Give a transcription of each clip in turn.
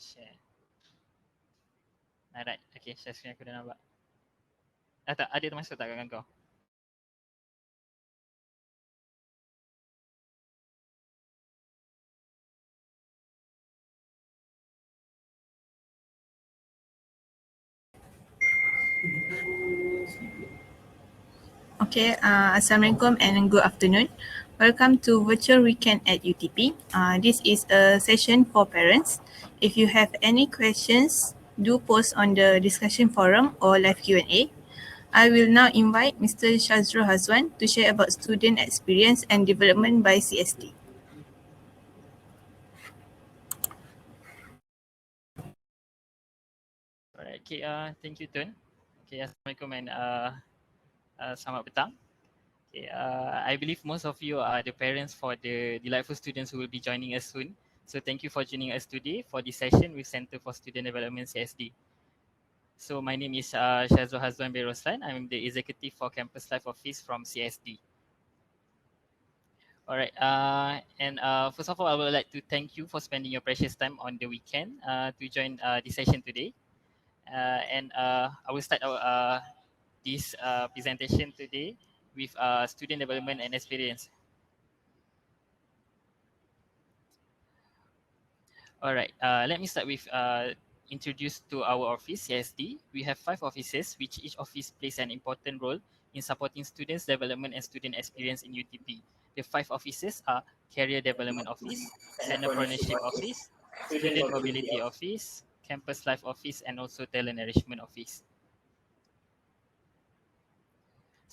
Share. Alright, okay, share screen aku dah nampak. Tak, ada termasuk tak kat kau? Okay, Assalamualaikum and good afternoon. Welcome to Virtual Weekend at UTP. This is a session for parents. If you have any questions, do post on the discussion forum or live Q&A. I will now invite Mr. Shazrul Hazwan to share about student experience and development by CSD. Alright, okay, thank you Tun. Okay, Assalamualaikum and selamat petang. Okay, I believe most of you are the parents for the delightful students who will be joining us soon. So thank you for joining us today for this session with Center for Student Development CSD. So my name is Shazrul Hazwan bin Roslan. I'm the Executive for Campus Life Office from CSD. Alright, and first of all, I would like to thank you for spending your precious time on the weekend to join this session today. I will start our this presentation today with student development and experience. Alright, let me start with introduce to our office, CSD. We have 5 offices, which each office plays an important role in supporting students' development and student experience in UTP. The 5 offices are Career Development Office, Entrepreneurship Office, Student Mobility Office, Campus Life Office, and also Talent Enrichment Office.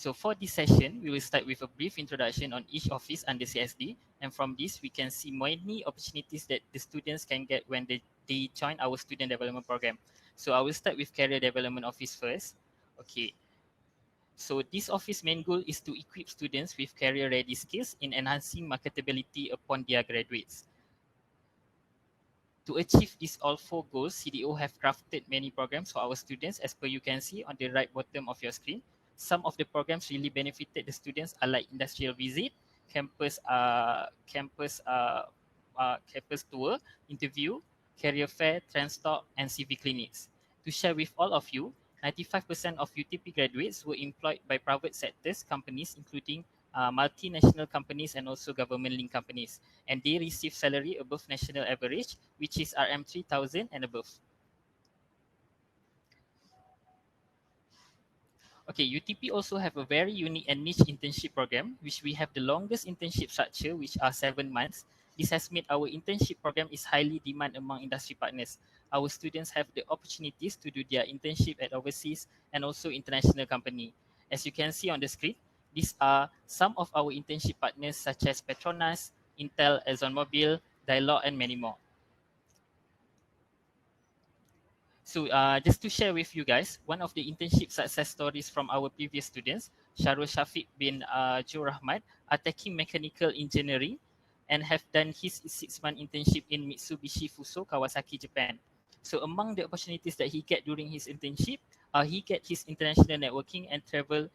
So for this session, we will start with a brief introduction on each office under CSD. And from this, we can see many opportunities that the students can get when they join our student development program. So I will start with Career Development Office first. Okay. So this office main goal is to equip students with career-ready skills in enhancing marketability upon their graduates. To achieve these all 4 goals, CDO have crafted many programs for our students as per you can see on the right bottom of your screen. Some of the programs really benefited the students are like industrial visit, campus tour, interview, career fair, transtalk, and civic clinics. To share with all of you, 95% of UTP graduates were employed by private sectors companies including multinational companies and also government-linked companies, and they receive salary above national average, which is RM 3,000 and above. Okay, UTP also have a very unique and niche internship program, which we have the longest internship structure, which are 7 months. This has made our internship program is highly demand among industry partners. Our students have the opportunities to do their internship at overseas and also international company. As you can see on the screen, these are some of our internship partners such as Petronas, Intel, ExxonMobil, Dialog, and many more. So just to share with you guys, one of the internship success stories from our previous students, Sharul Shafiq bin Joe Rahmat, are taking mechanical engineering and have done his 6-month internship in Mitsubishi Fuso, Kawasaki, Japan. So among the opportunities that he get during his internship, he get his international networking and travel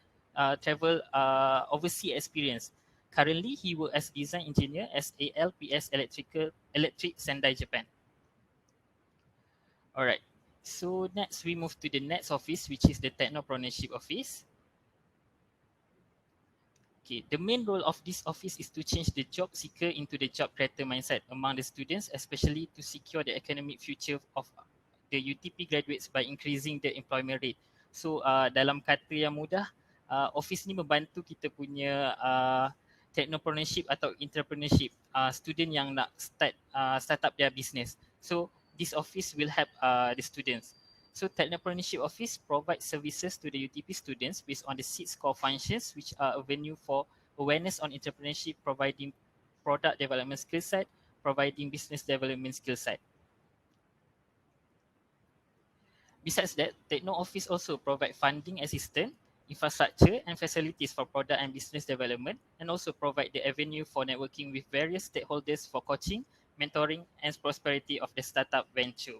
overseas experience. Currently, he works as design engineer as ALPS Electric Sendai, Japan. All right. So next we move to the next office, which is the Technopreneurship Office. Okay, the main role of this office is to change the job seeker into the job creator mindset among the students, especially to secure the academic future of the UTP graduates by increasing the employment rate. So dalam kata yang mudah, office ni membantu kita punya technopreneurship atau entrepreneurship student yang nak start up their business. So this office will help the students. So Technopreneurship Office provides services to the UTP students based on the 6 core functions, which are a venue for awareness on entrepreneurship, providing product development skill set, providing business development skill set. Besides that, Techno Office also provide funding assistance, infrastructure and facilities for product and business development, and also provide the avenue for networking with various stakeholders for coaching, mentoring, and prosperity of the startup venture.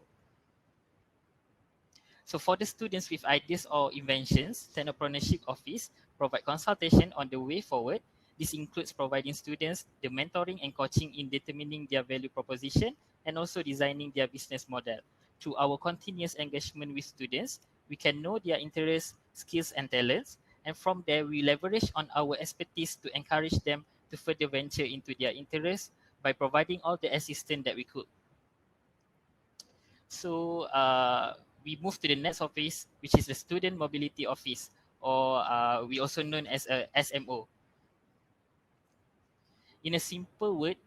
So for the students with ideas or inventions, Technopreneurship Office provide consultation on the way forward. This includes providing students the mentoring and coaching in determining their value proposition and also designing their business model. Through our continuous engagement with students, we can know their interests, skills, and talents, and from there, we leverage on our expertise to encourage them to further venture into their interests by providing all the assistance that we could. So we move to the next office, which is the Student Mobility Office, or we also known as a SMO. In a simple word,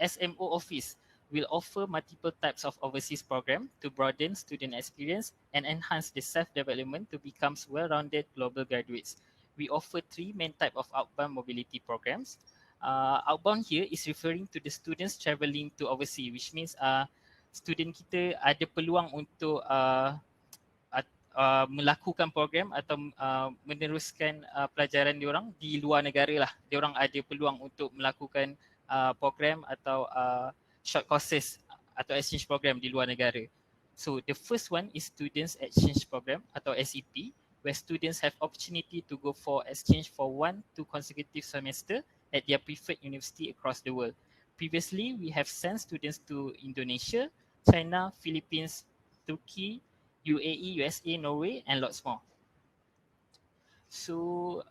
SMO office will offer multiple types of overseas program to broaden student experience and enhance the self-development to become well-rounded global graduates. We offer three main type of outbound mobility programs. Outbound here is referring to the students traveling to overseas, which means student kita ada peluang untuk melakukan program atau meneruskan pelajaran diorang di luar negara lah. Diorang ada peluang untuk melakukan program atau short courses atau exchange program di luar negara. So the first one is Students Exchange Program atau SEP, where students have opportunity to go for exchange for 1-2 consecutive semester at their preferred university across the world. Previously, we have sent students to Indonesia, China, Philippines, Turkey, UAE, USA, Norway, and lots more. So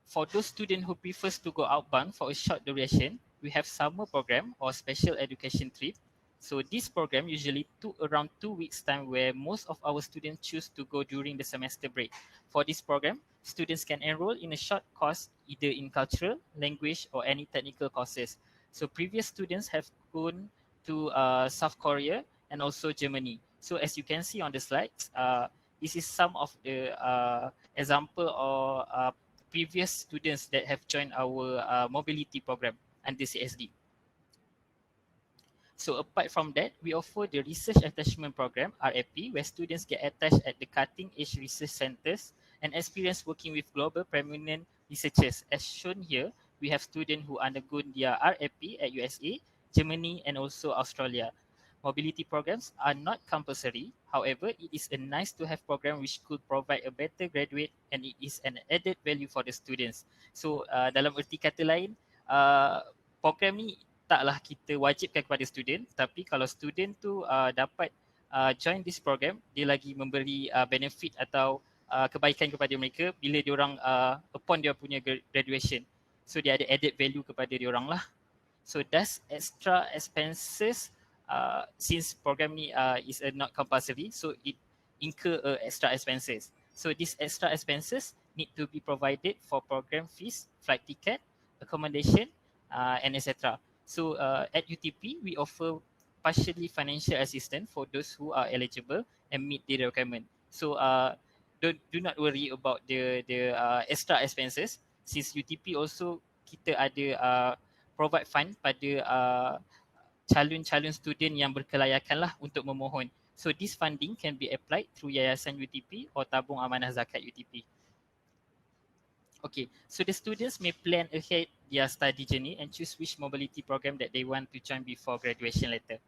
for those students who prefers to go outbound for a short duration, we have summer program or special education trip. So this program usually took around 2 weeks time where most of our students choose to go during the semester break. For this program, students can enroll in a short course either in cultural, language, or any technical courses. So previous students have gone to South Korea and also Germany. So as you can see on the slides, this is some of the example or previous students that have joined our mobility program under CSD. So apart from that, we offer the Research Attachment Program, RAP, where students get attached at the cutting-edge research centers and experience working with global prominent researchers. As shown here, we have students who undergone their RAP at USA, Germany, and also Australia. Mobility programs are not compulsory. However, it is a nice to have program which could provide a better graduate and it is an added value for the students. So dalam erti kata lain, program ni taklah kita wajibkan kepada student, tapi kalau student tu dapat join this program, dia lagi memberi benefit atau kebaikan kepada mereka bila diorang upon dia punya graduation. So dia ada added value kepada diorang lah. So thus extra expenses, since program ni is not compulsory, so it incur extra expenses. So these extra expenses need to be provided for program fees, flight ticket, accommodation, and etc. So at UTP, we offer partially financial assistance for those who are eligible and meet the requirement. So do not worry about the extra expenses, since UTP also kita ada provide fund pada calon-calon student yang berkelayakan lah untuk memohon. So this funding can be applied through Yayasan UTP or Tabung Amanah Zakat UTP. Okay, so the students may plan ahead their study journey and choose which mobility program that they want to join before graduation letter.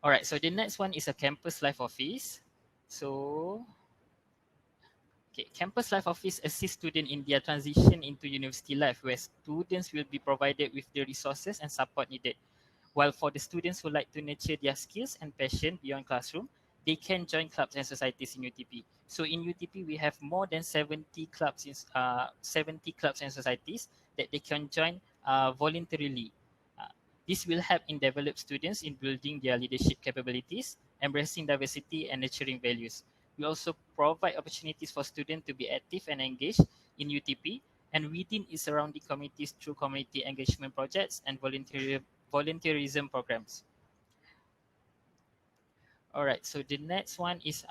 Alright, so the next one is a campus life office. So, okay, campus life office assists students in their transition into university life, where students will be provided with the resources and support needed. While for the students who like to nurture their skills and passion beyond classroom, they can join clubs and societies in UTP. So in UTP, we have more than 70 clubs and societies that they can join voluntarily. This will help in develop students in building their leadership capabilities, embracing diversity and nurturing values. We also provide opportunities for students to be active and engaged in UTP and within its surrounding communities through community engagement projects and volunteerism programs. All right, so the next one is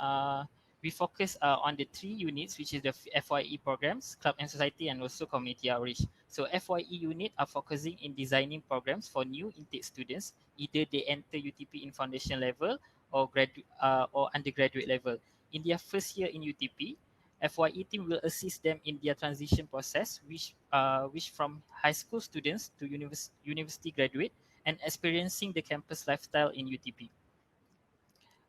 we focus on the 3 units, which is the FYE programs, club and society, and also community outreach. So FYE unit are focusing in designing programs for new intake students, either they enter UTP in foundation level or undergraduate level. In their first year in UTP, FYE team will assist them in their transition process, which from high school students to university graduate and experiencing the campus lifestyle in UTP.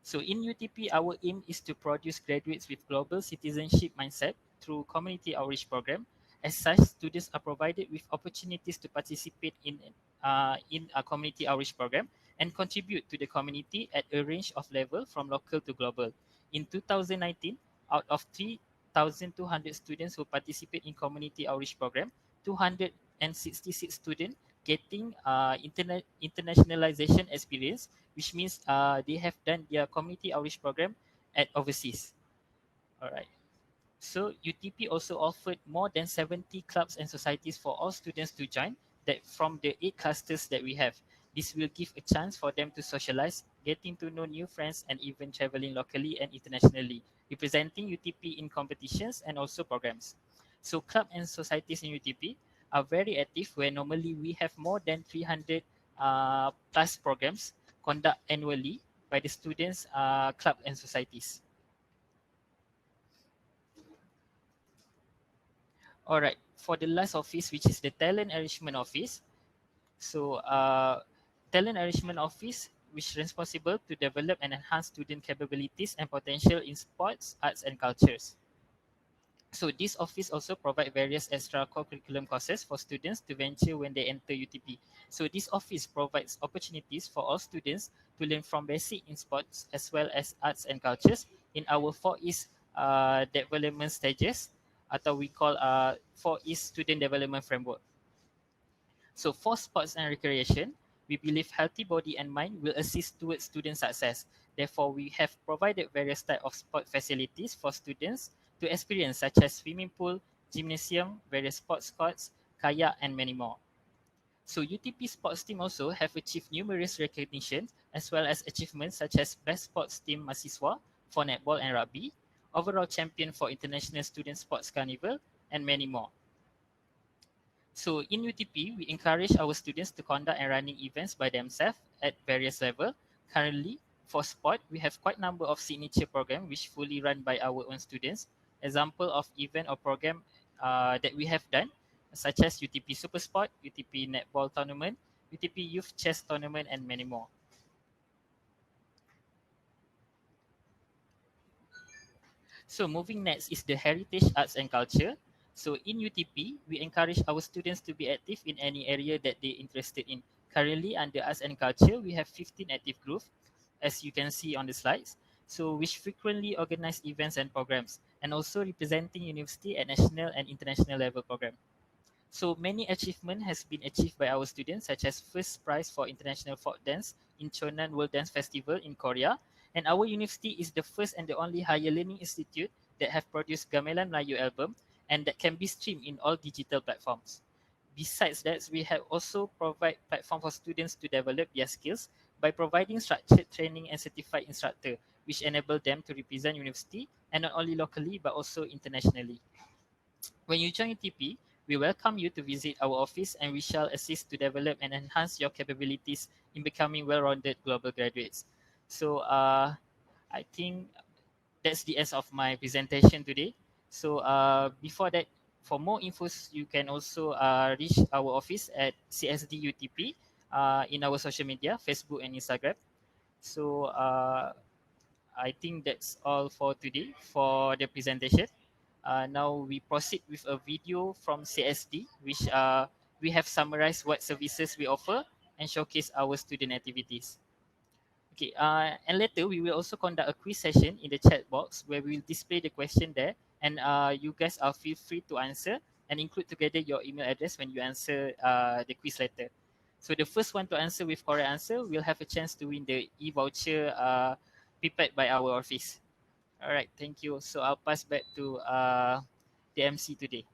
So in UTP, our aim is to produce graduates with global citizenship mindset through community outreach program, As such, students are provided with opportunities to participate in a community outreach program and contribute to the community at a range of level from local to global. In 2019, out of 3,200 students who participate in community outreach program, 266 students getting internationalization experience, which means they have done their community outreach program at overseas. All right. So UTP also offered more than 70 clubs and societies for all students to join that from the 8 clusters that we have. This will give a chance for them to socialize, getting to know new friends and even traveling locally and internationally, representing UTP in competitions and also programs. So club and societies in UTP are very active where normally we have more than 300 plus programs conduct annually by the students, club and societies. All right, for the last office, which is the Talent Enrichment Office. So, Talent Enrichment Office, which is responsible to develop and enhance student capabilities and potential in sports, arts, and cultures. So this office also provide various extra curriculum courses for students to venture when they enter UTP. So this office provides opportunities for all students to learn from basic in sports as well as arts and cultures in our 4 East development stages, atau we call 4 East Student Development Framework. So for sports and recreation, we believe healthy body and mind will assist towards student success. Therefore, we have provided various types of sport facilities for students to experience, such as swimming pool, gymnasium, various sports courts, kayak, and many more. So UTP sports team also have achieved numerous recognitions as well as achievements such as Best Sports Team Mahasiswa for netball and rugby, overall champion for International Student Sports Carnival, and many more. So in UTP, we encourage our students to conduct and running events by themselves at various levels. Currently, for sport, we have quite a number of signature programs which fully run by our own students. Example of event or program that we have done, such as UTP Super Sport, UTP Netball Tournament, UTP Youth Chess Tournament, and many more. So moving next is the heritage, arts and culture. So in UTP, we encourage our students to be active in any area that they're interested in. Currently, under arts and culture, we have 15 active groups, as you can see on the slides. So which frequently organize events and programs, and also representing university at national and international level program. So many achievement has been achieved by our students, such as first prize for International Folk Dance in Cheonan World Dance Festival in Korea. And our university is the first and the only higher learning institute that have produced Gamelan Melayu album and that can be streamed in all digital platforms. Besides that, we have also provide platform for students to develop their skills by providing structured training and certified instructor, which enable them to represent university and not only locally but also internationally. When you join UTP, we welcome you to visit our office and we shall assist to develop and enhance your capabilities in becoming well-rounded global graduates. So I think that's the end of my presentation today. So before that, for more infos, you can also reach our office at CSD UTP in our social media, Facebook and Instagram. So I think that's all for today for the presentation. Now we proceed with a video from CSD, which we have summarized what services we offer and showcase our student activities. Okay, and later we will also conduct a quiz session in the chat box where we will display the question there, and you guys are feel free to answer and include together your email address when you answer the quiz later. So the first one to answer with correct answer will have a chance to win the e-voucher prepared by our office. All right, thank you. So I'll pass back to the MC today.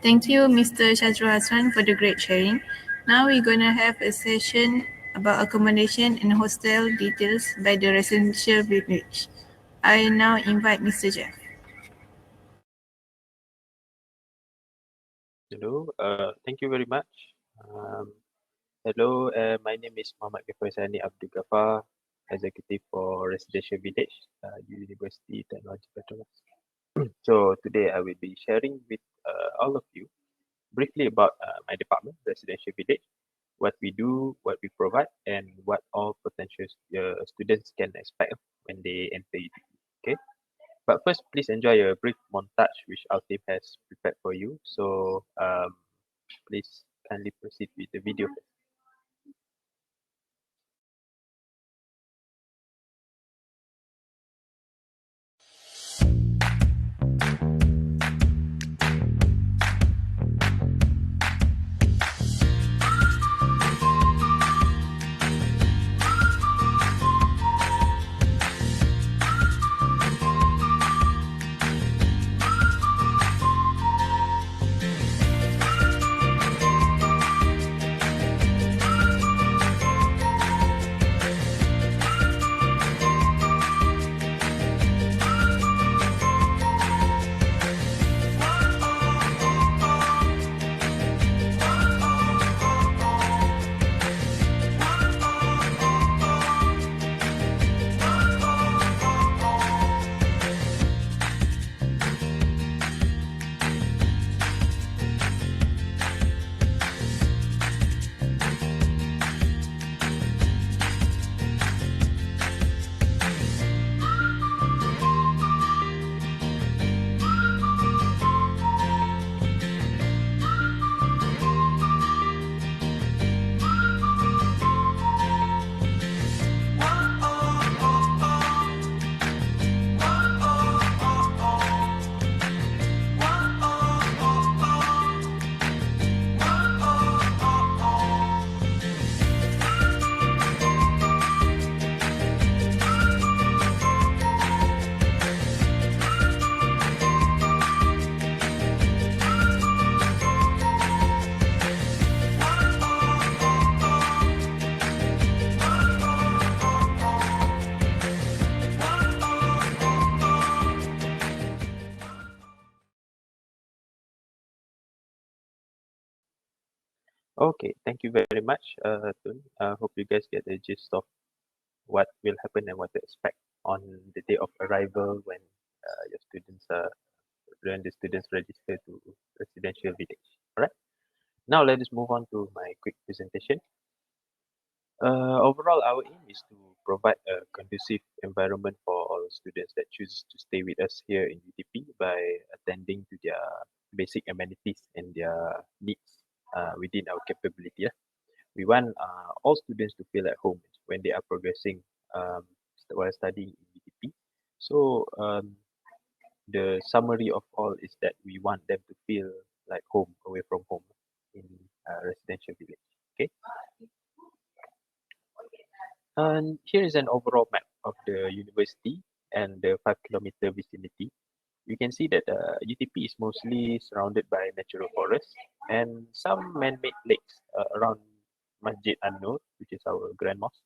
Thank you, Mr. Shazrul Hassan, for the great sharing. Now we're going to have a session about accommodation and hostel details by the residential village. I now invite Mr. Jeff. Hello, thank you very much. Hello, my name is Muhammad Ghaffar Abdul Ghaffar, Executive for Residential Village, University Technology Petronas. So today I will be sharing with all of you briefly about my department, Residential Village, what we do, what we provide, and what all potential students can expect when they enter UTP. Okay. But first, please enjoy a brief montage which our team has prepared for you. So please kindly proceed with the video. Okay, thank you very much, Tun. I hope you guys get the gist of what will happen and what to expect on the day of arrival when your students when the students register to residential village. All right. Now let us move on to my quick presentation. Overall, our aim is to provide a conducive environment for all students that choose to stay with us here in UTP by attending to their basic amenities and their needs within our capability. We want all students to feel at home when they are progressing while studying in UTP. So the summary of all is that we want them to feel like home away from home in residential village. Okay. And here is an overall map of the university and the 5 kilometer vicinity. You can see that UTP is mostly surrounded by natural forests and some man-made lakes around Masjid An-Nur, which is our grand mosque.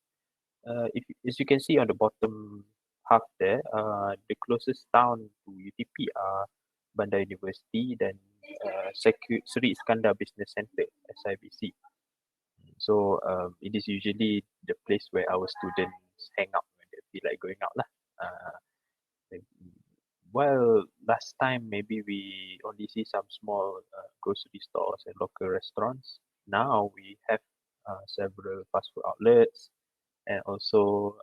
As you can see on the bottom half there, the closest town to UTP are Bandar University then Sri Iskandar Business Center, SIBC. So it is usually the place where our students hang out when they feel like going out lah. While last time maybe we only see some small grocery stores and local restaurants, now we have several fast food outlets and also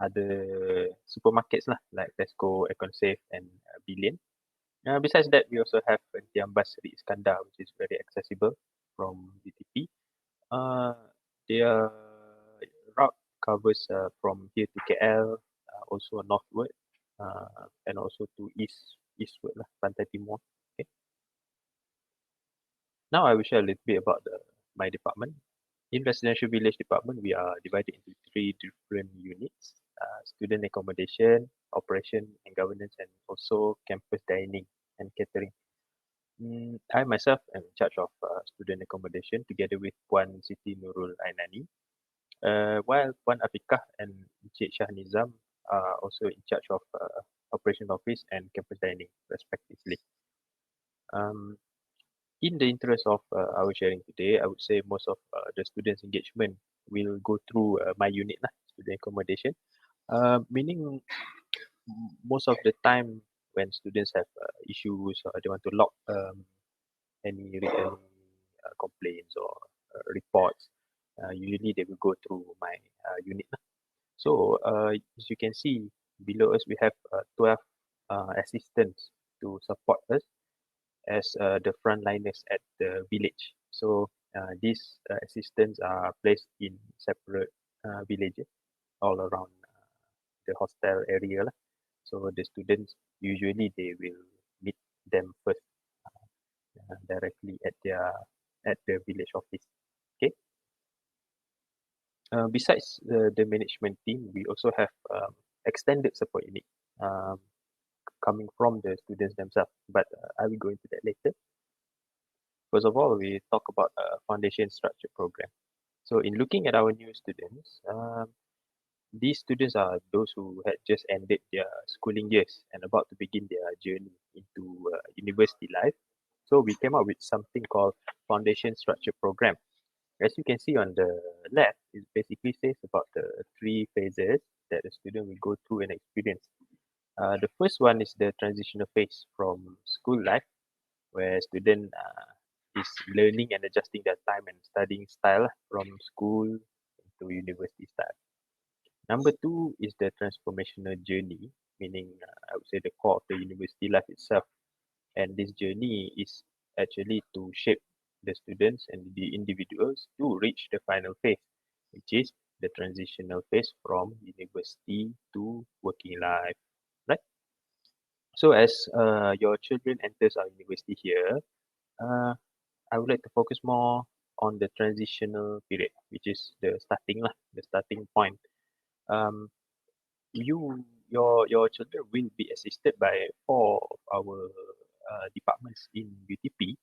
other supermarkets lah like Tesco, Econsafe and Billion. Besides that, we also have Tiambas Sri Iskandar, which is very accessible from UTP. Their route covers from here to KL, also northward, and also to eastward lah, Pantai Timur. Okay. Now I will share a little bit about my department. In residential village department, we are divided into 3 different units: student accommodation, operation and governance, and also campus dining and catering. I myself am in charge of student accommodation together with Puan Siti Nurul Ainani, while Puan Afikah and Encik Shah Nizam are also in charge of operation office and campus dining respectively. Um, in the interest of our sharing today, I would say most of the students' engagement will go through my unit lah, student accommodation. Meaning most of the time when students have issues or they want to log any complaints or reports, usually they will go through my unit lah. So as you can see below us, we have 12 assistants to support us as the frontliners at the village. So these assistants are placed in separate villages all around the hostel area lah. So the students usually they will meet them first directly at the village office. Okay. Besides the management team, we also have extended support unit coming from the students themselves. But I will go into that later. First of all, we talk about foundation structure program. So in looking at our new students, these students are those who had just ended their schooling years and about to begin their journey into university life. So we came up with something called foundation structure program. As you can see on the left, it basically says about the 3 phases that the student will go through and experience. The first one is the transitional phase from school life, where student is learning and adjusting their time and studying style from school to university style. Number 2 is the transformational journey, meaning I would say the core of the university life itself. And this journey is actually to shape the students and the individuals to reach the final phase, which is the transitional phase from university to working life, right? So as your children enters our university here, uh, I would like to focus more on the transitional period, which is the starting lah, the starting point. Um, your children will be assisted by 4 of our departments in UTP.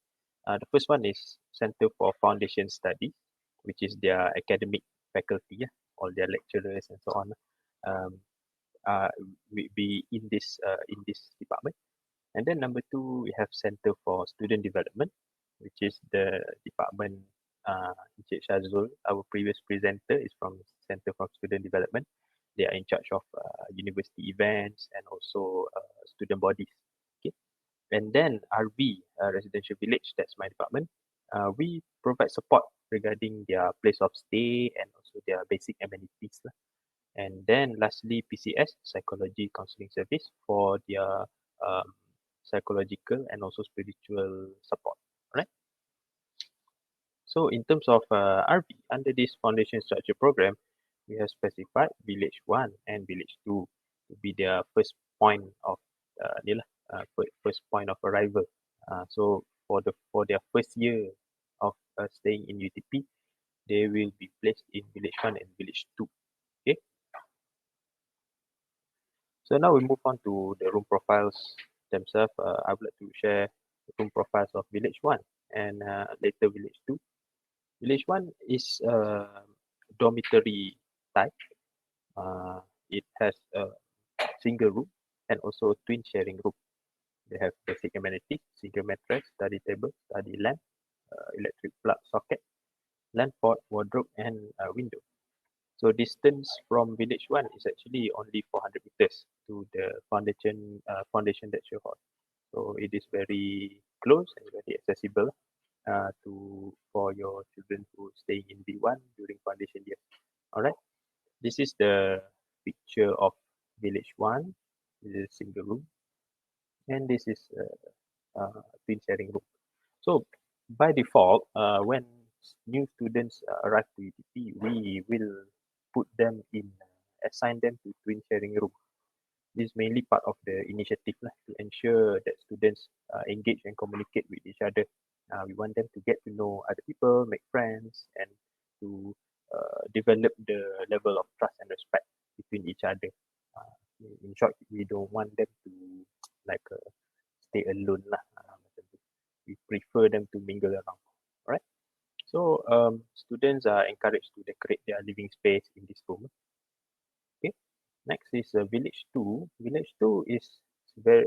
The first one is Center for Foundation Studies, which is their academic faculty, all their lecturers and so on. Um, will be in this department. And then number 2, we have Center for Student Development, which is the department. Encik Shazul, our previous presenter, is from Center for Student Development. They are in charge of university events and also student bodies. Okay. And then RV, Residential Village, that's my department. We provide support regarding their place of stay and also their basic amenities. And then lastly, PCS, Psychology Counseling Service, for their psychological and also spiritual support. Right? So in terms of RV, under this foundation structure program, we have specified Village 1 and Village 2 to be their first point of first point of arrival. So for their first year of staying in UTP, they will be placed in Village 1 and Village 2. Okay. So now we move on to the room profiles themselves. I would like to share the room profiles of Village 1 and later Village 2. Village 1 is dormitory type. It has a single room and also a twin sharing room. They have basic amenities, single mattress, study table, study lamp, electric plug socket, lamp port, wardrobe, and window. So distance from Village 1 is actually only 400 meters to the foundation lecture hall. So it is very close and very accessible for your children who stay in V1 during foundation year. All right. This is the picture of Village 1. This is a single room. And this is a twin sharing room. So by default, when new students arrive to UTP, we will put them in, assign them to twin sharing room. This is mainly part of the initiative to ensure that students engage and communicate with each other. We want them to get to know other people, make friends, and to develop the level of trust and respect between each other. In short, we don't want them to like stay alone lah. We prefer them to mingle around. All right. So students are encouraged to decorate their living space in this room. Okay. Next is Village 2. Village 2 is very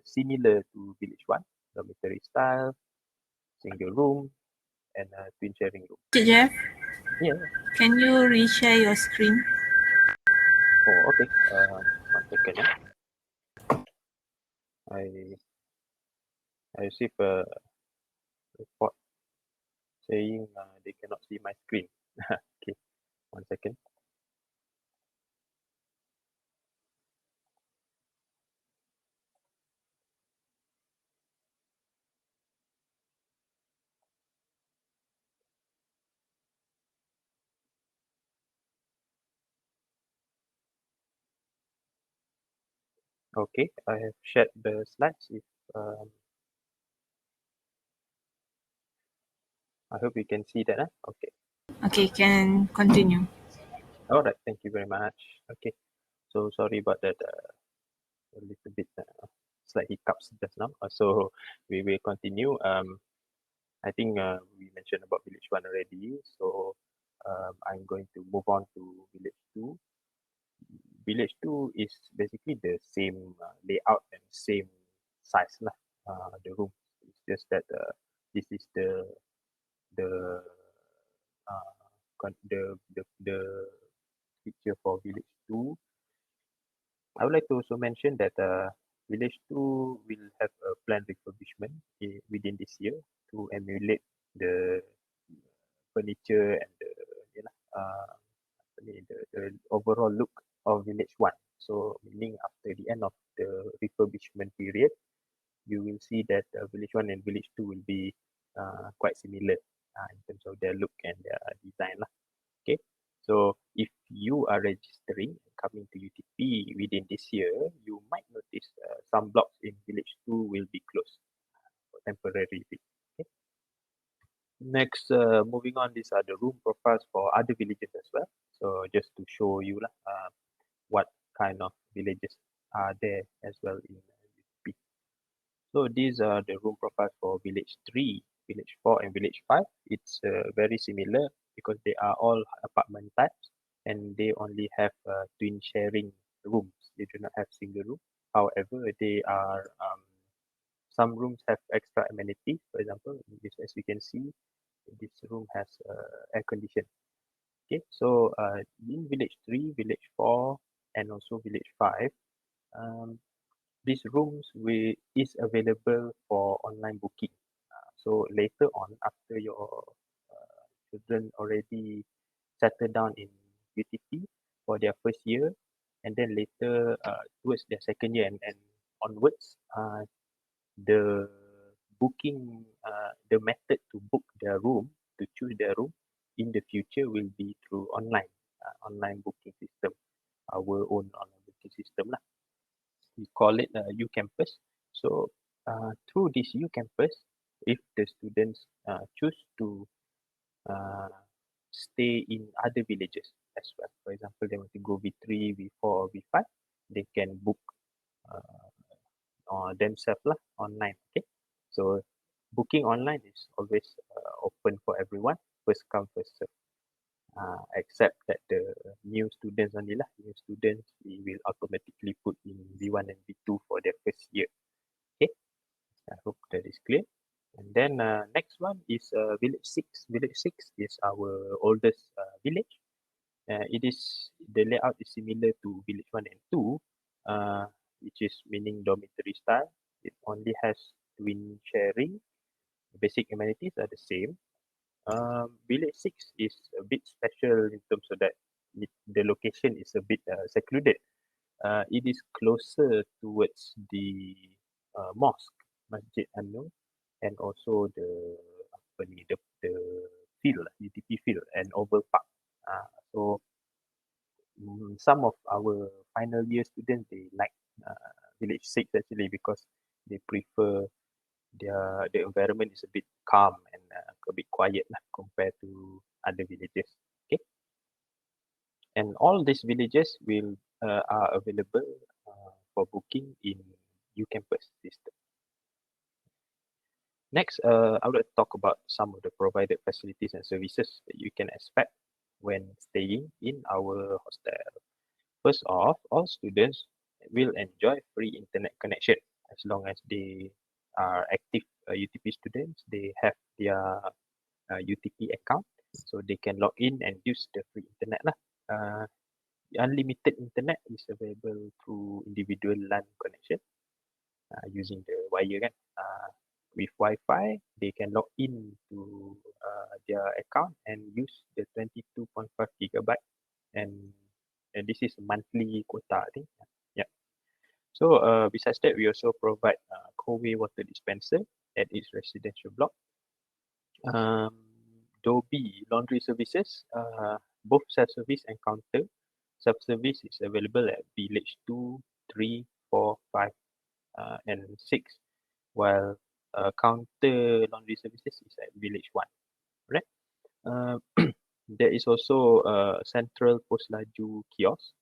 similar to Village 1, dormitory style, single room, and twin sharing room. Jeff, Yeah. can you reshare your screen? Oh, okay. 1 second. I received a report saying they cannot see my screen. Okay, 1 second. Okay, I have shared the slides. If I hope you can see that. Okay. Okay, can continue. All right. Thank you very much. Okay. So sorry about that. A little bit slight hiccups just now. So we will continue. I think we mentioned about Village 1 already. So I'm going to move on to Village 2. Village 2 is basically the same layout and same size lah. The room. It's just that this is the the picture for Village 2. I would like to also mention that Village 2 will have a planned refurbishment within this year to emulate the furniture and the overall look of Village 1. So meaning after the end of the refurbishment period, you will see that Village 1 and Village 2 will be quite similar in terms of their look and their design lah. Okay, so if you are registering coming to UTP within this year, you might notice some blocks in Village 2 will be closed temporarily. Okay. Next, moving on, these are the room profiles for other villages as well. So just to show you what kind of villages are there as well in UTP. So these are the room profiles for Village 3, Village 4, and Village 5. It's very similar because they are all apartment types and they only have twin sharing rooms. They do not have single room. However, they are some rooms have extra amenities. For example, this, as you can see, this room has air condition. Okay, so in Village 3, Village 4, and also Village 5, these rooms is available for online booking. So later on, after your children already settle down in UTP for their first year, and then later towards their second year and onwards, the booking, the method to book their room, to choose their room in the future will be through online booking system, our own online booking system lah. We call it UCampus. So through this UCampus, if the students choose to stay in other villages as well, for example, they want to go V3, V4, or V5, they can book themselves lah online. Okay, so booking online is always open for everyone, first come first serve. Except that the new students only lah. New students we will automatically put in V1 and V2 for their first year. Okay, I hope that is clear. And then next one is Village 6. Village 6 is our oldest village. It is the layout is similar to Village 1 and 2, which is meaning dormitory style. It only has twin sharing. Basic amenities are the same. Village 6 is a bit special in terms of that the location is a bit secluded. It is closer towards the mosque, Masjid An-Nur, and also the field, UTP field and Oval Park. So some of our final year students, they like Village 6 actually because they prefer the environment is a bit calm and a bit quiet compared to other villages. Okay, and all these villages will are available for booking in UCampus system. Next, I would like to talk about some of the provided facilities and services that you can expect when staying in our hostel. First off, all students will enjoy free internet connection as long as they are active UTP students. They have their UTP account, so they can log in and use the free internet lah. Unlimited internet is available through individual LAN connection using the wire kan. With Wi-Fi, they can log in to their account and use the 22.5 gigabyte, and this is monthly quota, I think. Yeah. So besides that, we also provide Kowe water dispenser at each residential block. Um, Dobi laundry services, both self-service and counter. Self-service is available at village 2, 3, 4, 5, and 6, while counter laundry services is at village 1. Right? Uh, there is also a central post laju kiosk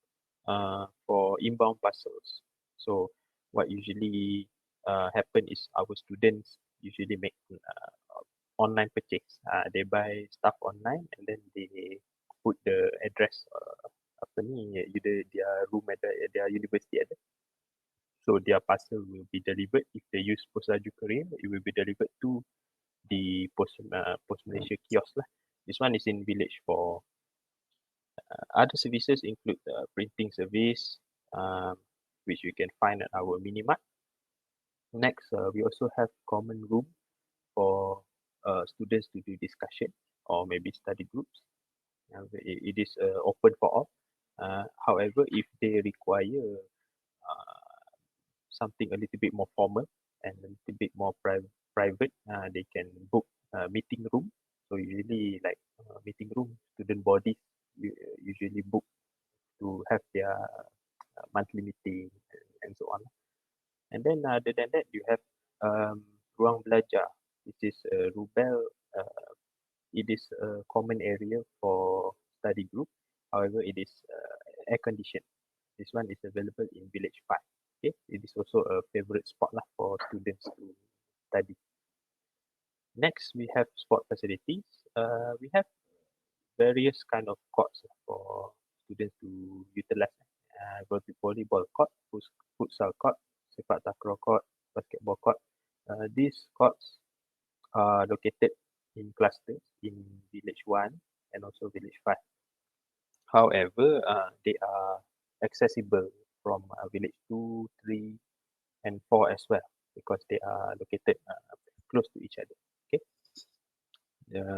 for inbound parcels. So what usually happen is our students usually make online purchase. They buy stuff online and then they put the address apa ni either their room address, their university address. So their parcel will be delivered. If they use Post Laju Courier, it will be delivered to the Post Malaysia kiosk lah. This one is in village 4. Other services include printing service, which you can find at our Minimart. Next, we also have common room for students to do discussion or maybe study groups. It is open for all. However, if they require something a little bit more formal and a little bit more private, they can book a meeting room. So usually like meeting room, student bodies usually book to have their monthly meeting and so on. And then other than that, you have ruang belajar, which is Rubel. It is a common area for study group. However, it is air conditioned. This one is available in village 5. Okay, it is also a favorite spot lah for students to study. Next, we have sport facilities. We have various kind of courts for students to utilize. Got the volleyball court, futsal court, sepak takraw court, basketball court. These courts are located in clusters in village 1 and also village 5. However, they are accessible from village 2, 3, and 4 as well because they are located close to each other. Okay.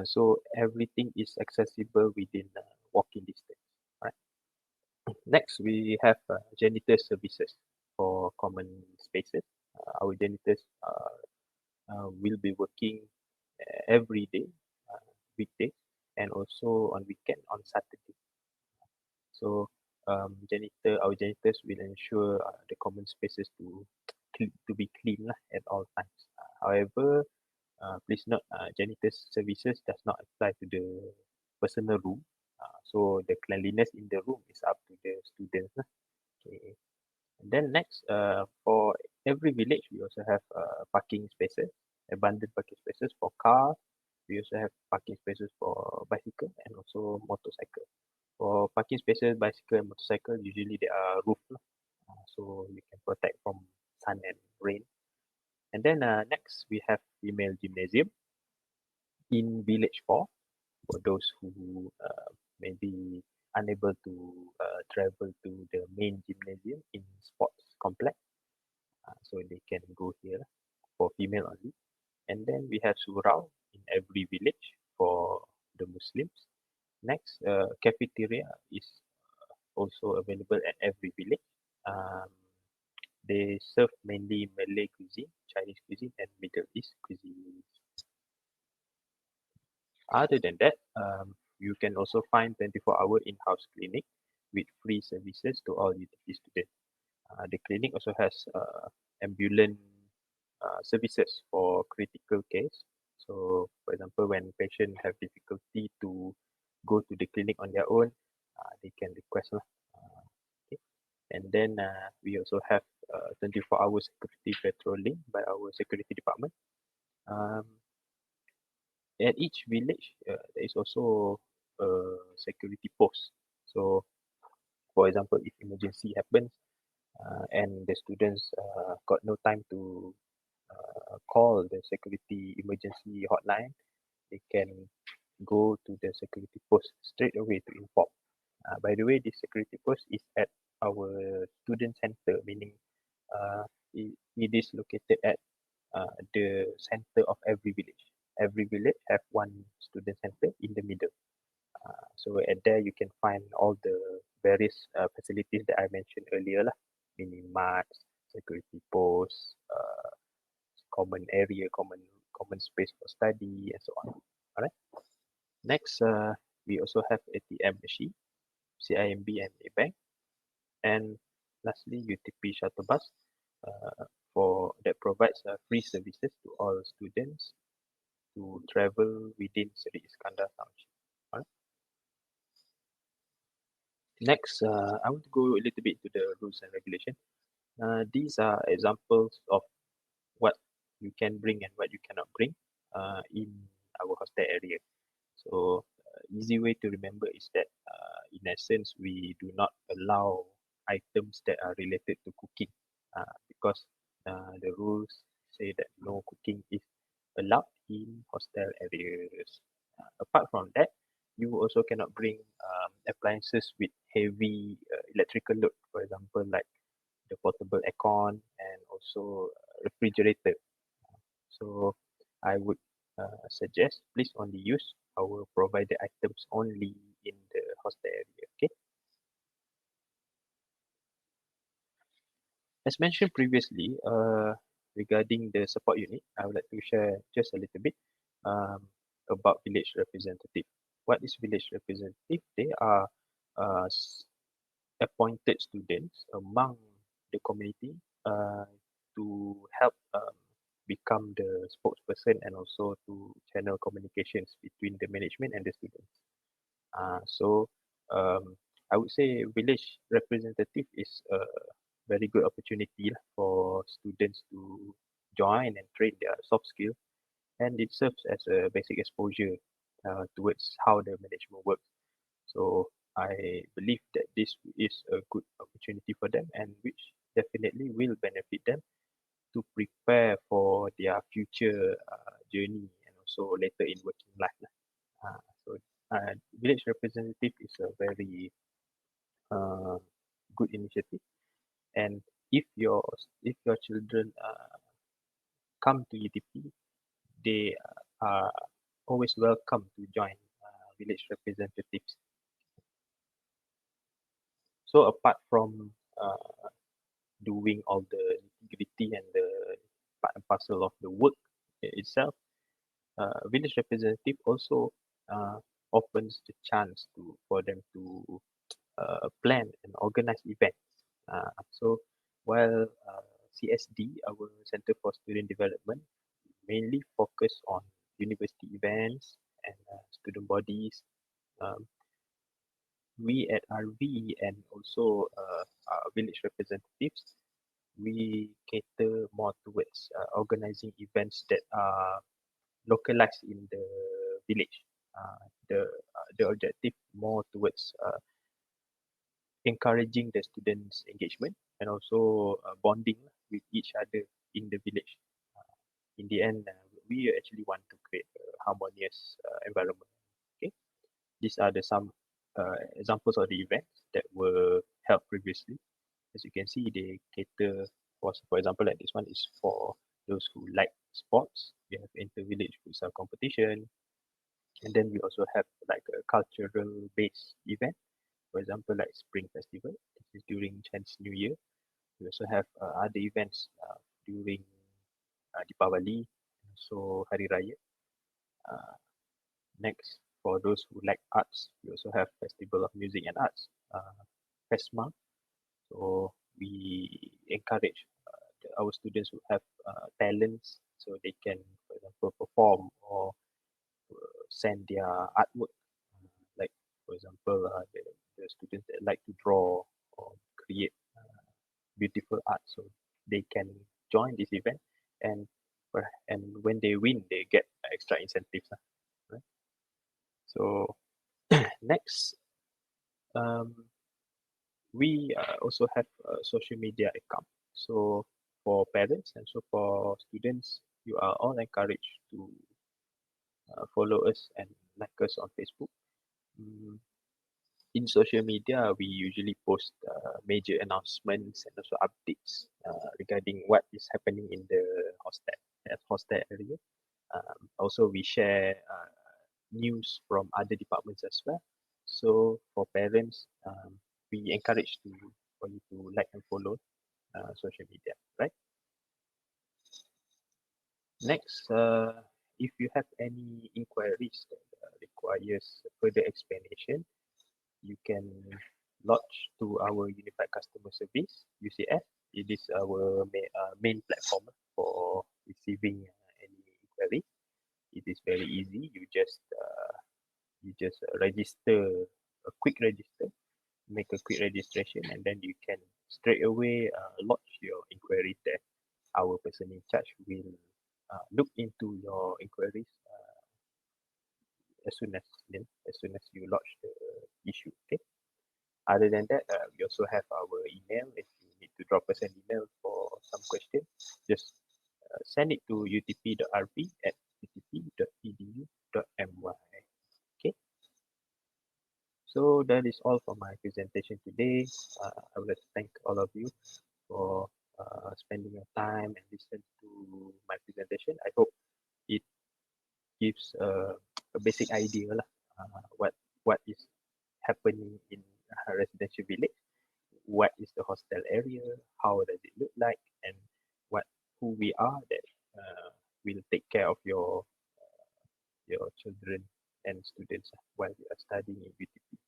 So everything is accessible within walking distance. Right. Next, we have janitor services for common spaces. Our janitors will be working every day, weekday, and also on weekend on Saturday. So our janitors will ensure the common spaces to be clean lah at all times. However, please note, janitors services does not apply to the personal room. So the cleanliness in the room is up to the students lah. Okay. And then next, for every village, we also have parking spaces, abundant parking spaces for cars. We also have parking spaces for bicycle and also motorcycle. For parking spaces, bicycle and motorcycle, usually they are roof, so you can protect from sun and rain. And then next, we have female gymnasium in village 4 for those who may be unable to travel to the main gymnasium in sports complex. So they can go here for female only. And then we have surau in every village for the Muslims. Next, cafeteria is also available at every village. They serve mainly Malay cuisine, Chinese cuisine, and Middle East cuisine. Other than that, you can also find 24-hour in-house clinic with free services to all UTP students. The clinic also has ambulance services for critical case. So, for example, when patients have difficulty to go to the clinic on their own, they can request. Okay. And then we also have 24-hour security patrolling by our security department. At each village, there is also a security post. So, for example, if emergency happens and the students got no time to call the security emergency hotline, they can go to the security post straight away to inform. By the way, this security post is at our student center, meaning uh, it is located at the center of every village. Every village have one student center in the middle. So at there you can find all the various facilities that I mentioned earlier lah, mini marts, security posts, common area, common space for study, and so on. Alright. Next, we also have ATM machine, CIMB and Maybank, and lastly UTP shuttle bus for that provides free services to all students to travel within Seri Iskandar Township. Alright. Next, I want to go a little bit to the rules and regulation. These are examples of what you can bring and what you cannot bring in our hostel area. So, easy way to remember is that in essence, we do not allow items that are related to cooking because the rules say that no cooking is allowed in hostel areas. Apart from that, you also cannot bring appliances with heavy electrical load, for example, like the portable aircon and also refrigerator. So I would suggest please only use our provided items only in the hostel area. Okay. As mentioned previously, regarding the support unit, I would like to share just a little bit um, about village representative. What is village representative? They are uh, appointed students among the community to help become the spokesperson and also to channel communications between the management and the students. So I would say village representative is a very good opportunity for students to join and train their soft skill, and it serves as a basic exposure towards how the management works. So I believe that this is a good opportunity for them and which definitely will benefit them to prepare for their future journey and also later in working life. So village representative is a very uh, good initiative, and if your children come to UTP, they are always welcome to join village representatives. So apart from doing all the nitty-gritty and the part and parcel of the work itself, village representative also opens the chance for them to plan and organize events. So while CSD, our Center for Student Development, mainly focus on university events and student bodies, um, we at RV and also our village representatives, we cater more towards organizing events that are localized in the village. The objective more towards encouraging the students' engagement and also bonding with each other in the village. In the end, we actually want to create a harmonious environment. Okay, these are the some examples of the events that were held previously. As you can see, they cater for example, like this one is for those who like sports. We have inter-village futsal competition, and then we also have like a cultural based event. For example, like Spring Festival, this is during Chinese New Year. We also have other events during Deepavali, so Hari Raya. Uh, Next, for those who like arts, we also have Festival of Music and Arts, FESMA. So we encourage our students who have talents, so they can, for example, perform or send their artwork. Like, for example, the students that like to draw or create beautiful art, so they can join this event and and when they win, they get extra incentives. Right? So next, we also have a social media account. So for parents and so for students, you are all encouraged to follow us and like us on Facebook. Mm, in social media, we usually post major announcements and also updates regarding what is happening in the hostel area. Also, we share news from other departments as well. So for parents, we encourage for you to like and follow social media, right? Next, if you have any inquiries that requires further explanation, you can lodge to our Unified Customer Service (UCS). It is our main platform for receiving any inquiry. It is very easy. You just register a quick register, make a quick registration, and then you can straight away lodge your inquiry there. Our person in charge will look into your inquiries as soon as you lodge the issue. Okay. Other than that, we also have our email. If you need to drop us an email for some question, just send it to utp.rp@utp.edu.my. Okay. So that is all for my presentation today. I would like to thank all of you for spending your time and listen to my presentation. I hope it gives a basic idea lah, what is happening in a residential village, what is the hostel area, how does it look like, and who we are that will take care of your children and students while you are studying in UTP.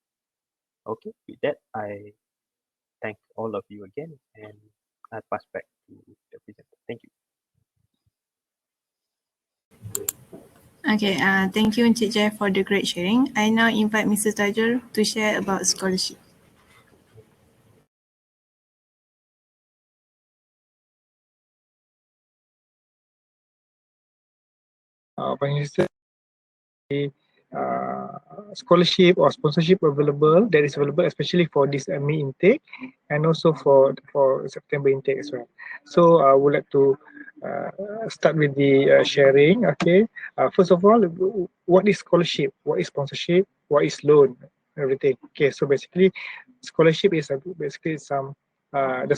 Okay, with that, I thank all of you again, and I pass back to the presenter. Thank you. Okay, thank you Encik Jai for the great sharing. I now invite Mr. Tajul to share about scholarship. Scholarship or sponsorship available that is available especially for this May intake and also for September intake as well. So I would like to start with the sharing. Okay, first of all, what is scholarship, what is sponsorship, what is loan, everything. Okay, so basically scholarship is basically the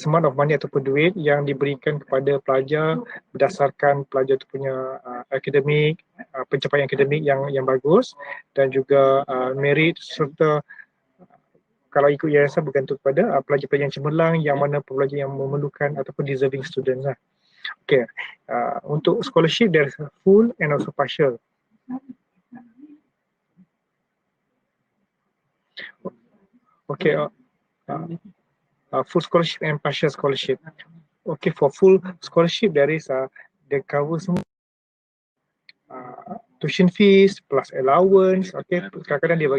amount of money ataupun duit yang diberikan kepada pelajar berdasarkan pelajar tu punya akademik, pencapaian akademik yang bagus dan juga merit serta kalau ikut yayasan bergantung kepada pelajar-pelajar yang cemerlang yang mana pelajar yang memerlukan ataupun deserving students lah. Okay, untuk scholarship there is full and also partial. Okay, full scholarship and partial scholarship. Okay, for full scholarship there is they cover semua tuition fees plus allowance. Okay, kadang-kadang dia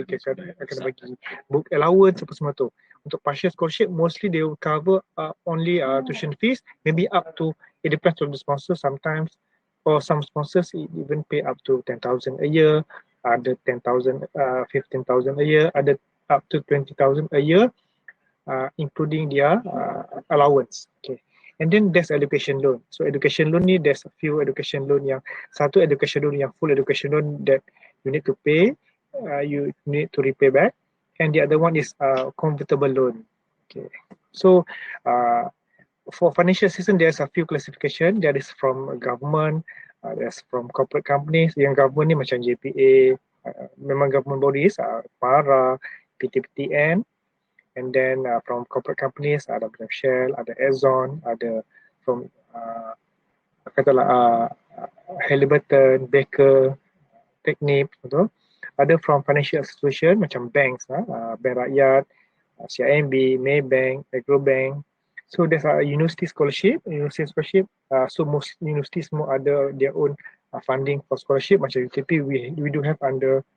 akan bagi book allowance apa semua tu. Untuk partial scholarship mostly they will cover only tuition fees, maybe up to, it depends on the sponsor sometimes, or some sponsors even pay up to 10,000 a year, ada 10,000, 15,000 a year, ada up to 20,000 a year, including their allowance. Okay. And then there's education loan. So education loan ni there's a few education loan yang, satu education loan yang full education loan that you need to pay, you need to repay back, and the other one is convertible loan. Okay. So for financial assistance there's a few classification. There is from government, there's from corporate companies. Yang government ni macam JPA, memang government bodies, PARA, PTPTN. And then from corporate companies ada Shell, ada Exxon, ada from katalah Halliburton, Baker, Technip, betul. Ada from financial institution macam banks, Bank Rakyat, CIMB, Maybank, Agrobank. So there's a university scholarship. So most universities semua ada their own funding for scholarship. Macam UTP, we do have under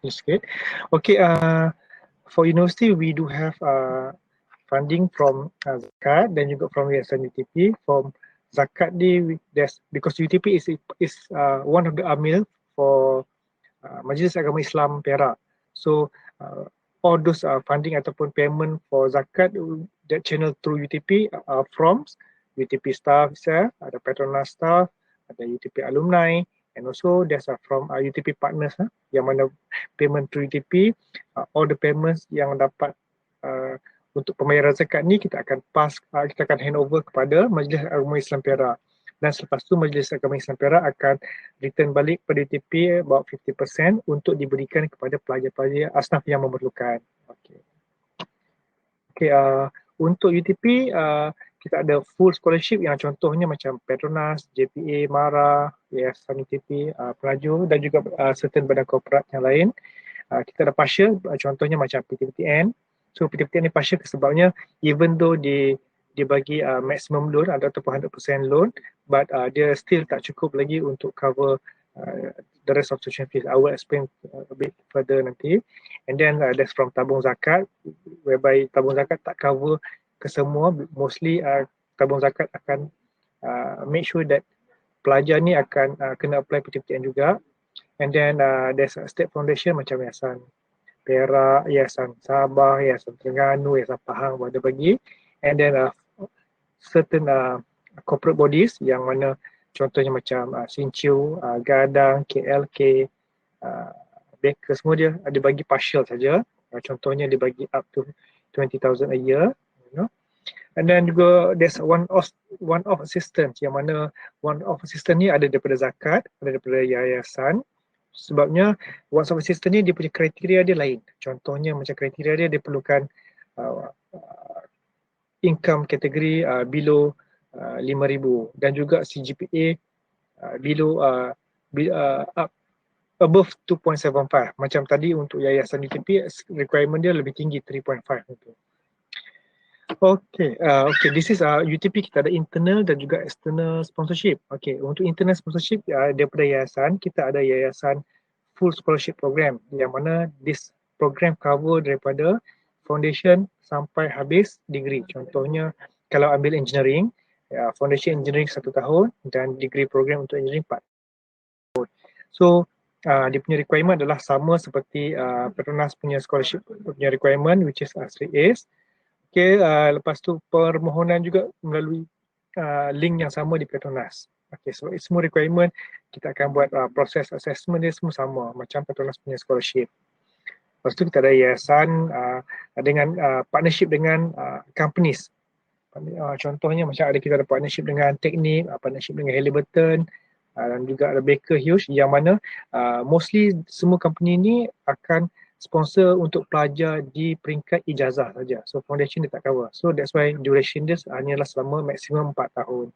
sikit. Okay, for university we do have funding from zakat dan juga from Yayasan UTP. From zakat ni, because UTP is one of the amil for Majlis Agama Islam Perak. So all those funding ataupun payment for zakat that channel through UTP from UTP staff itself, ada Petronas staff, ada UTP alumni, and also there's from UTP partners yang mana payment through UTP, all the payments yang dapat untuk pembayaran zakat ni kita akan kita akan hand over kepada Majlis Agama Islam Perak. Dan selepas tu Majlis Agama Islam Perak akan return balik pada UTP about 50% untuk diberikan kepada pelajar-pelajar asnaf yang memerlukan. Okay, untuk UTP kita ada full scholarship yang contohnya macam Petronas, JPA, MARA, Yayasan UTP, Pelaju dan juga certain badan korporat yang lain. Kita ada partial, contohnya macam PTPTN. So PTPTN ni partial sebabnya even though dia bagi maximum loan ataupun 100% loan, but dia still tak cukup lagi untuk cover the rest of tuition fees. I will explain a bit further nanti. And then that's from tabung zakat, whereby tabung zakat tak cover ke semua. Mostly tabung zakat akan make sure that pelajar ni akan kena apply PTPTN juga. And then there's a state foundation macam Yayasan Perak, Yayasan Sabah, Yayasan Terengganu, Yayasan Pahang ada bagi. And then certain corporate bodies yang mana contohnya macam Sinciu, Gadang, KLK, Baker, semua dia ada bagi partial saja. Contohnya dia bagi up to 20,000 a year, you know. And then juga there's one-off assistance yang mana one-off assistance ni ada daripada zakat, ada daripada yayasan. Sebabnya one-off assistance ni dia punya kriteria dia lain. Contohnya macam kriteria dia perlukan income kategori below 5,000 dan juga CGPA below above 2.75. Macam tadi untuk Yayasan UTP requirement dia lebih tinggi 3.5 itu. Okay, this is UTP. Kita ada internal dan juga external sponsorship. Okay, untuk internal sponsorship daripada yayasan, kita ada yayasan full scholarship program yang mana this program cover daripada foundation sampai habis degree. Contohnya kalau ambil engineering, foundation engineering 1 tahun dan degree program untuk engineering 4 tahun. So dia punya requirement adalah sama seperti Petronas punya scholarship punya requirement, which is 3As. Okay, lepas tu permohonan juga melalui link yang sama di Petronas. Okay, so semua requirement kita akan buat proses assessment dia semua sama macam Petronas punya scholarship. Lepas tu kita ada yayasan dengan partnership dengan companies. Contohnya macam kita ada partnership dengan Teknik, partnership dengan Halliburton dan juga ada Baker Hughes yang mana mostly semua company ni akan sponsor untuk pelajar di peringkat ijazah saja. So foundation dia tak cover. So that's why duration dia hanyalah selama maksimum 4 tahun.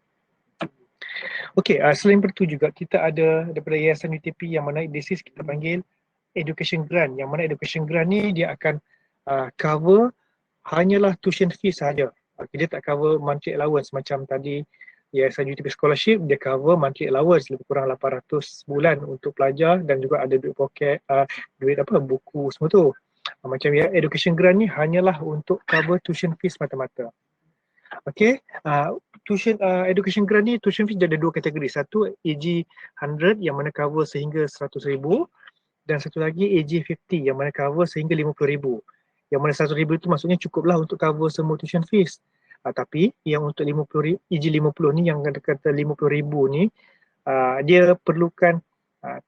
Okay, selain itu juga kita ada daripada Yayasan UTP yang mana this is kita panggil education grant. Yang mana education grant ni dia akan cover hanyalah tuition fees saja. Okay, dia tak cover monthly allowance macam tadi Yayasan UTP Scholarship, dia cover monthly allowance lebih kurang 800 sebulan untuk pelajar dan juga ada duit poket, duit buku semua tu. Macam ya, education grant ni hanyalah untuk cover tuition fees mata-mata. Okay, education grant ni tuition fees ada 2 kategori. Satu AG 100 yang mana cover sehingga 100,000 dan satu lagi AG 50 yang mana cover sehingga 50,000. Yang mana 100,000 itu maksudnya cukuplah untuk cover semua tuition fees. Tapi yang untuk 50,000, EG 50 ni yang kata 50,000 ni dia perlukan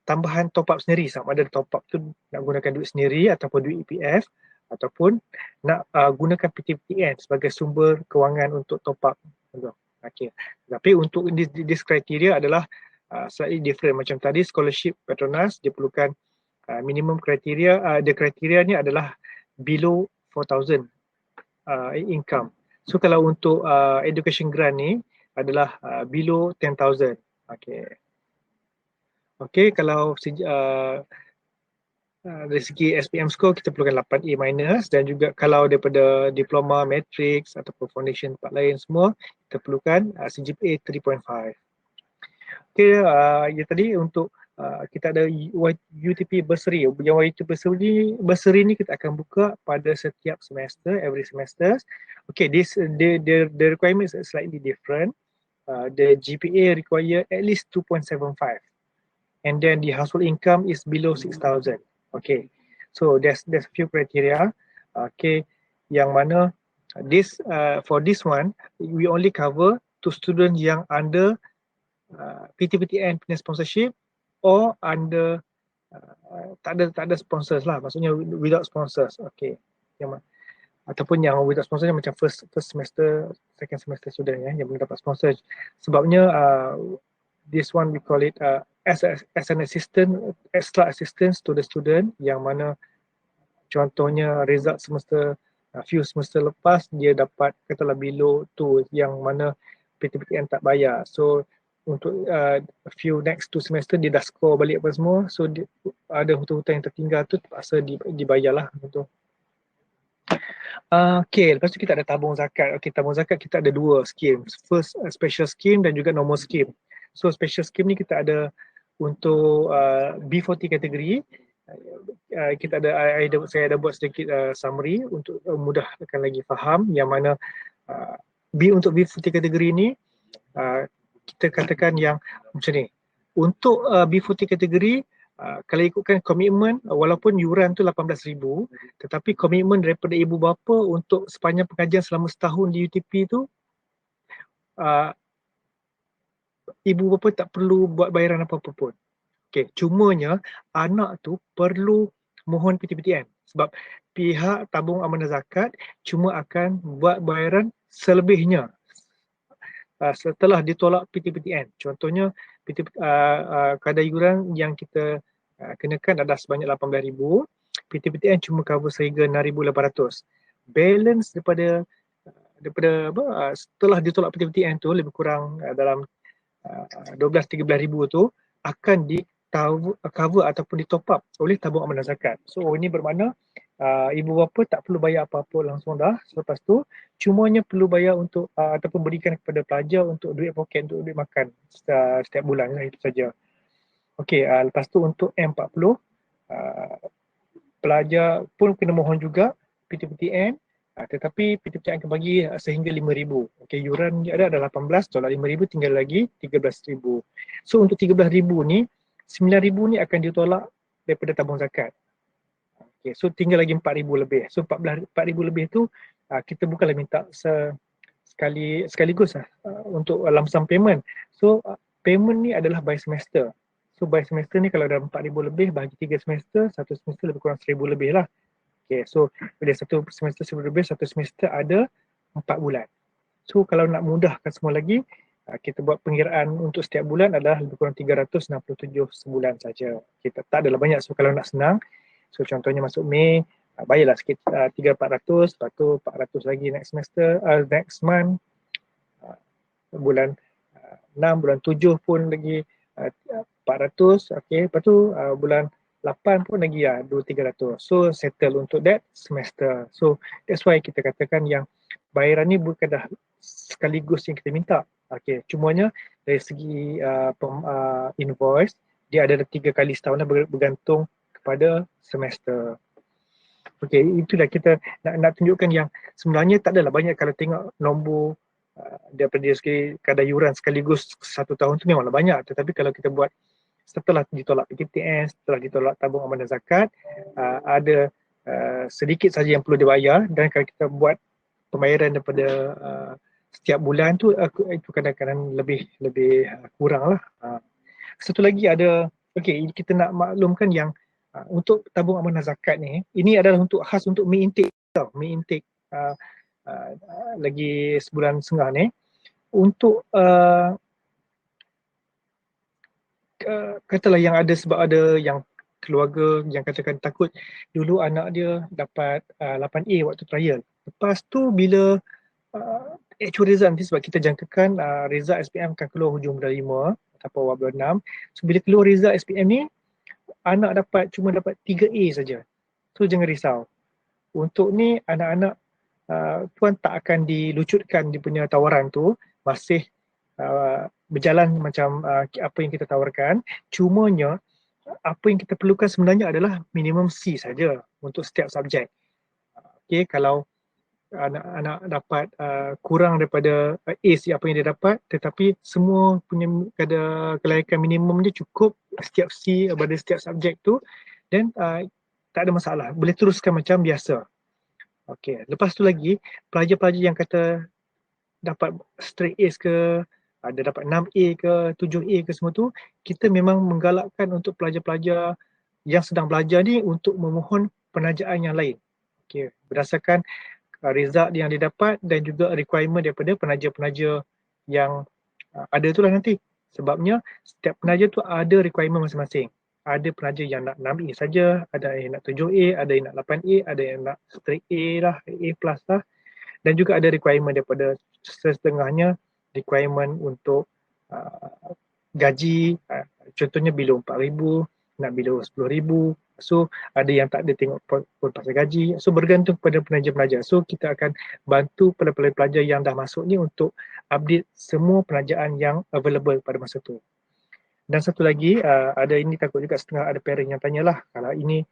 tambahan top up sendiri, sama ada top up tu nak gunakan duit sendiri ataupun duit EPF ataupun nak gunakan PTPTN sebagai sumber kewangan untuk top up. Okay. Tapi untuk this criteria adalah slightly different. Macam tadi scholarship Petronas dia perlukan minimum kriteria, the kriteria ni adalah below 4,000 income. So kalau untuk education grant ni adalah below 10,000. Okay. Okay, kalau dari segi SPM score kita perlukan 8A minus dan juga kalau daripada diploma, matrix ataupun foundation tempat lain semua kita perlukan CGPA 3.5. Okay, ya tadi untuk kita ada UTP bursary. Yang UTP bursary ni kita akan buka pada setiap semester, every semester. Okay, the requirements are slightly different. The GPA require at least 2.75, and then the household income is below 6,000. Okay, so there's a few criteria. Okay, yang mana for this one we only cover to students yang under PTPTN punya sponsorship or under tak ada sponsors lah, maksudnya without sponsors. Okay, ataupun yang without sponsor macam first semester, second semester student yang belum dapat sponsor. Sebabnya this one we call it as an assistant, extra assistance to the student, yang mana contohnya result semester few semester lepas dia dapat katalah below tu, yang mana PTPTN tak bayar. So untuk few next 2 semester dia dah score balik apa semua, so ada hutang-hutang yang tertinggal tu terpaksa dibayarlah gitu. Okay, lepas tu kita ada tabung zakat. Okay, tabung zakat kita ada 2 scheme. First special scheme dan juga normal scheme. So special scheme ni kita ada untuk B40 kategori. Kita ada saya ada buat sedikit summary untuk mudahkan lagi faham, yang mana untuk B40 kategori ni kita katakan yang macam ni. Untuk B40 kategori, kalau ikutkan komitmen, walaupun yuran tu 18,000, tetapi komitmen daripada ibu bapa untuk sepanjang pengajian selama setahun di UTP tu, ibu bapa tak perlu buat bayaran apa-apa pun. Okay, cumanya anak tu perlu mohon PTPTN, sebab pihak tabung amanah zakat cuma akan buat bayaran selebihnya setelah ditolak PTPTN. Contohnya kadar yuran yang kita kenakan adalah sebanyak 18,000, PTPTN cuma cover sehingga 6,800. Balance daripada setelah ditolak PTPTN tu lebih kurang dalam 12-13,000 tu akan cover ataupun ditop up oleh tabung amanah zakat. So ini bermakna ibu bapa tak perlu bayar apa-apa langsung dah. Selepas tu cumanya perlu bayar untuk ataupun berikan kepada pelajar untuk duit poket, untuk duit makan setiap bulan lah, itu saja. Okey, lepas tu untuk M40 pelajar pun kena mohon juga PTPTN, tetapi PTPTN akan bagi sehingga 5,000. Okey, yuran dia ada 18, tolak 5,000 tinggal lagi 13,000. So untuk 13,000 ni 9,000 ni akan ditolak daripada tabung zakat. Okay, so tinggal lagi 4,000 lebih. So 4,000 lebih tu kita bukanlah minta sekaligus untuk lump sum payment. So payment ni adalah by semester. So by semester ni kalau ada 4,000 lebih bagi 3 semester, satu semester lebih kurang 1,000 lebih lah. Okay, so bila satu semester 1,000 lebih, satu semester ada 4 bulan. So kalau nak mudahkan semua lagi, kita buat pengiraan untuk setiap bulan adalah lebih kurang 367 sebulan saja. Kita tak adalah banyak. So kalau nak senang, so contohnya masuk Mei, bayarlah sikit 300-400, lepas tu 400 lagi next semester, next month, bulan 6, bulan 7 pun lagi 400, okay, lepas tu bulan 8 pun lagi 200-300. So settle untuk that semester. So that's why kita katakan yang bayaran ni bukan dah sekaligus yang kita minta. Okay, cumanya dari segi invoice, dia ada 3 kali setahun bergantung kepada semester. Okay, itulah kita nak tunjukkan yang sebenarnya tak adalah banyak. Kalau tengok nombor daripada segi kadar yuran sekaligus satu tahun tu memanglah banyak. Tetapi kalau kita buat setelah ditolak PTPTN, setelah ditolak tabung amanah zakat, ada sedikit saja yang perlu dibayar, dan kalau kita buat pembayaran daripada setiap bulan tu itu kadang-kadang lebih kurang lah. Satu lagi ada, okay, kita nak maklumkan yang untuk tabung amanah zakat ni, ini adalah untuk khas untuk Mei intake tau. Mei intake lagi sebulan setengah ni. Untuk katalah yang ada, sebab ada yang keluarga yang katakan takut dulu anak dia dapat 8A waktu trial. Lepas tu bila actual result nanti, sebab kita jangkakan result SPM akan keluar hujung bulan 5 atau awal bulan 6. So bila keluar result SPM ni, anak cuma dapat 3A saja. So jangan risau. Untuk ni anak-anak puan tak akan dilucutkan dia punya tawaran tu, masih berjalan macam apa yang kita tawarkan. Cumanya apa yang kita perlukan sebenarnya adalah minimum C saja untuk setiap subjek. Okay, kalau anak-anak dapat kurang daripada A apa yang dia dapat, tetapi semua punya kelayakan minimum dia cukup setiap C pada setiap subjek tu, then tak ada masalah, boleh teruskan macam biasa. Okay, lepas tu lagi pelajar-pelajar yang kata dapat straight A's ke, ada dapat 6A ke, 7A ke, semua tu kita memang menggalakkan untuk pelajar-pelajar yang sedang belajar ni untuk memohon penajaan yang lain. Okay, berdasarkan result yang dia dapat dan juga requirement daripada penaja-penaja yang ada tu lah nanti. Sebabnya setiap penaja tu ada requirement masing-masing. Ada penaja yang nak 6A saja, ada yang nak 7A, ada yang nak 8A, ada yang nak straight A lah, A plus lah. Dan juga ada requirement daripada setengahnya requirement untuk gaji, contohnya below 4,000, nak below 10,000. So ada yang tak ada tengok pun pasal gaji. So bergantung kepada penaja-penaja. So kita akan bantu pelajar-pelajar yang dah masuk ni untuk update semua penajaan yang available pada masa tu. Dan satu lagi, ada ini takut juga setengah ada parent yang tanyalah, kalau ini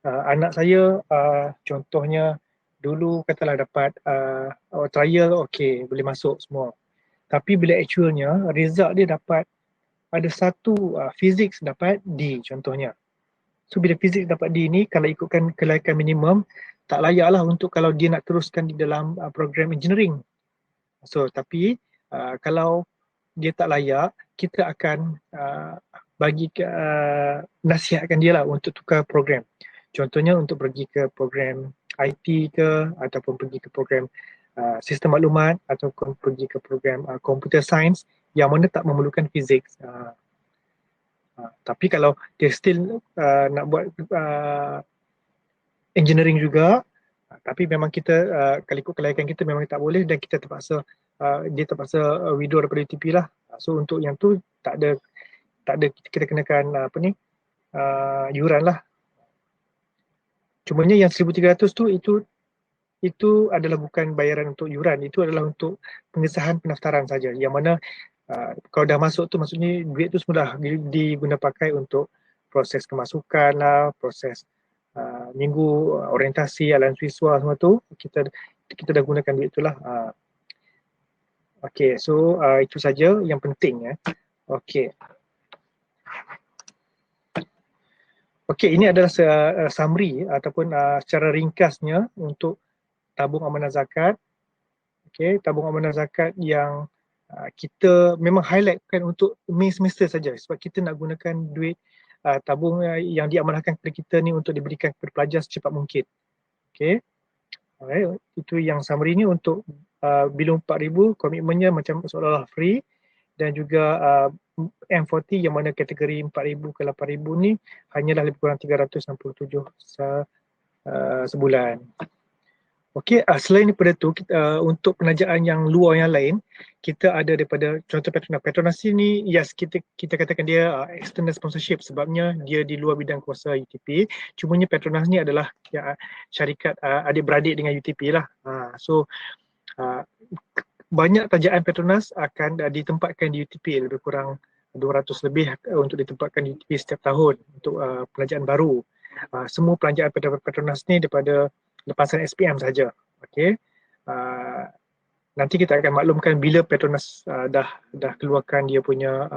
anak saya contohnya dulu katalah dapat trial, okay, boleh masuk semua. Tapi bila actualnya result dia dapat ada satu physics dapat D contohnya. So bila physics dapat D ni, kalau ikutkan kelayakan minimum, tak layaklah untuk kalau dia nak teruskan di dalam program engineering. So tapi kalau dia tak layak, kita akan bagi nasihatkan dia lah untuk tukar program. Contohnya untuk pergi ke program IT ke, ataupun pergi ke program sistem maklumat, ataupun pergi ke program computer science yang mana tak memerlukan fizik. Tapi kalau dia still nak buat engineering juga, tapi memang kita kalau ikut kelayakan kita memang tak boleh, dan kita terpaksa dia terpaksa withdraw daripada UTP lah. So untuk yang tu tak ada kita kenakan yuran lah. Cumanya yang 1,300 tu itu adalah bukan bayaran untuk yuran, itu adalah untuk pengesahan pendaftaran saja, yang mana kalau dah masuk tu maksudnya duit tu semua dah diguna pakai untuk proses kemasukan lah, proses minggu orientasi, alam siswa semua tu kita dah gunakan duit tu lah. Okay, so itu saja yang penting. Okay. Okay, ini adalah summary ataupun secara ringkasnya untuk tabung amanah zakat. Okay, tabung amanah zakat yang kita memang highlightkan untuk main semester saja, sebab kita nak gunakan duit tabung yang diamanahkan kepada kita ni untuk diberikan kepada pelajar secepat mungkin. Okay, alright, itu yang summary ni untuk below 4,000, komitmennya macam seolah-olah free, dan juga M40 yang mana kategori 4,000 ke 8,000 ni hanyalah lebih kurang 367 sebulan. Okey, selain daripada tu, untuk penajaan yang luar yang lain, kita ada daripada contoh Petronas. Petronas ni, yes, kita katakan dia external sponsorship sebabnya dia di luar bidang kuasa UTP. Cumanya Petronas ni adalah syarikat adik-beradik dengan UTP lah. So, banyak tajaan Petronas akan ditempatkan di UTP, lebih kurang 200 lebih untuk ditempatkan di UTP setiap tahun untuk penajaan baru. Semua pelanjaan Petronas ni daripada lepasan SPM saja. Okey. Nanti kita akan maklumkan bila Petronas dah keluarkan dia punya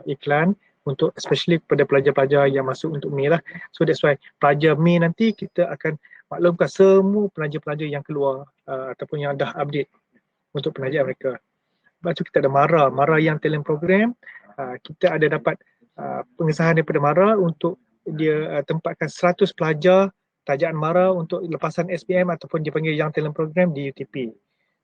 iklan untuk especially pada pelajar-pelajar yang masuk untuk Mei lah. So that's why pelajar Mei nanti kita akan maklumkan semua pelajar-pelajar yang keluar ataupun yang dah update untuk penajaan mereka. Lepas tu kita ada MARA yang talent program. Kita ada dapat pengesahan daripada MARA untuk dia tempatkan 100 pelajar tajaan MARA untuk lepasan SPM ataupun dipanggil Young Talent Program di UTP.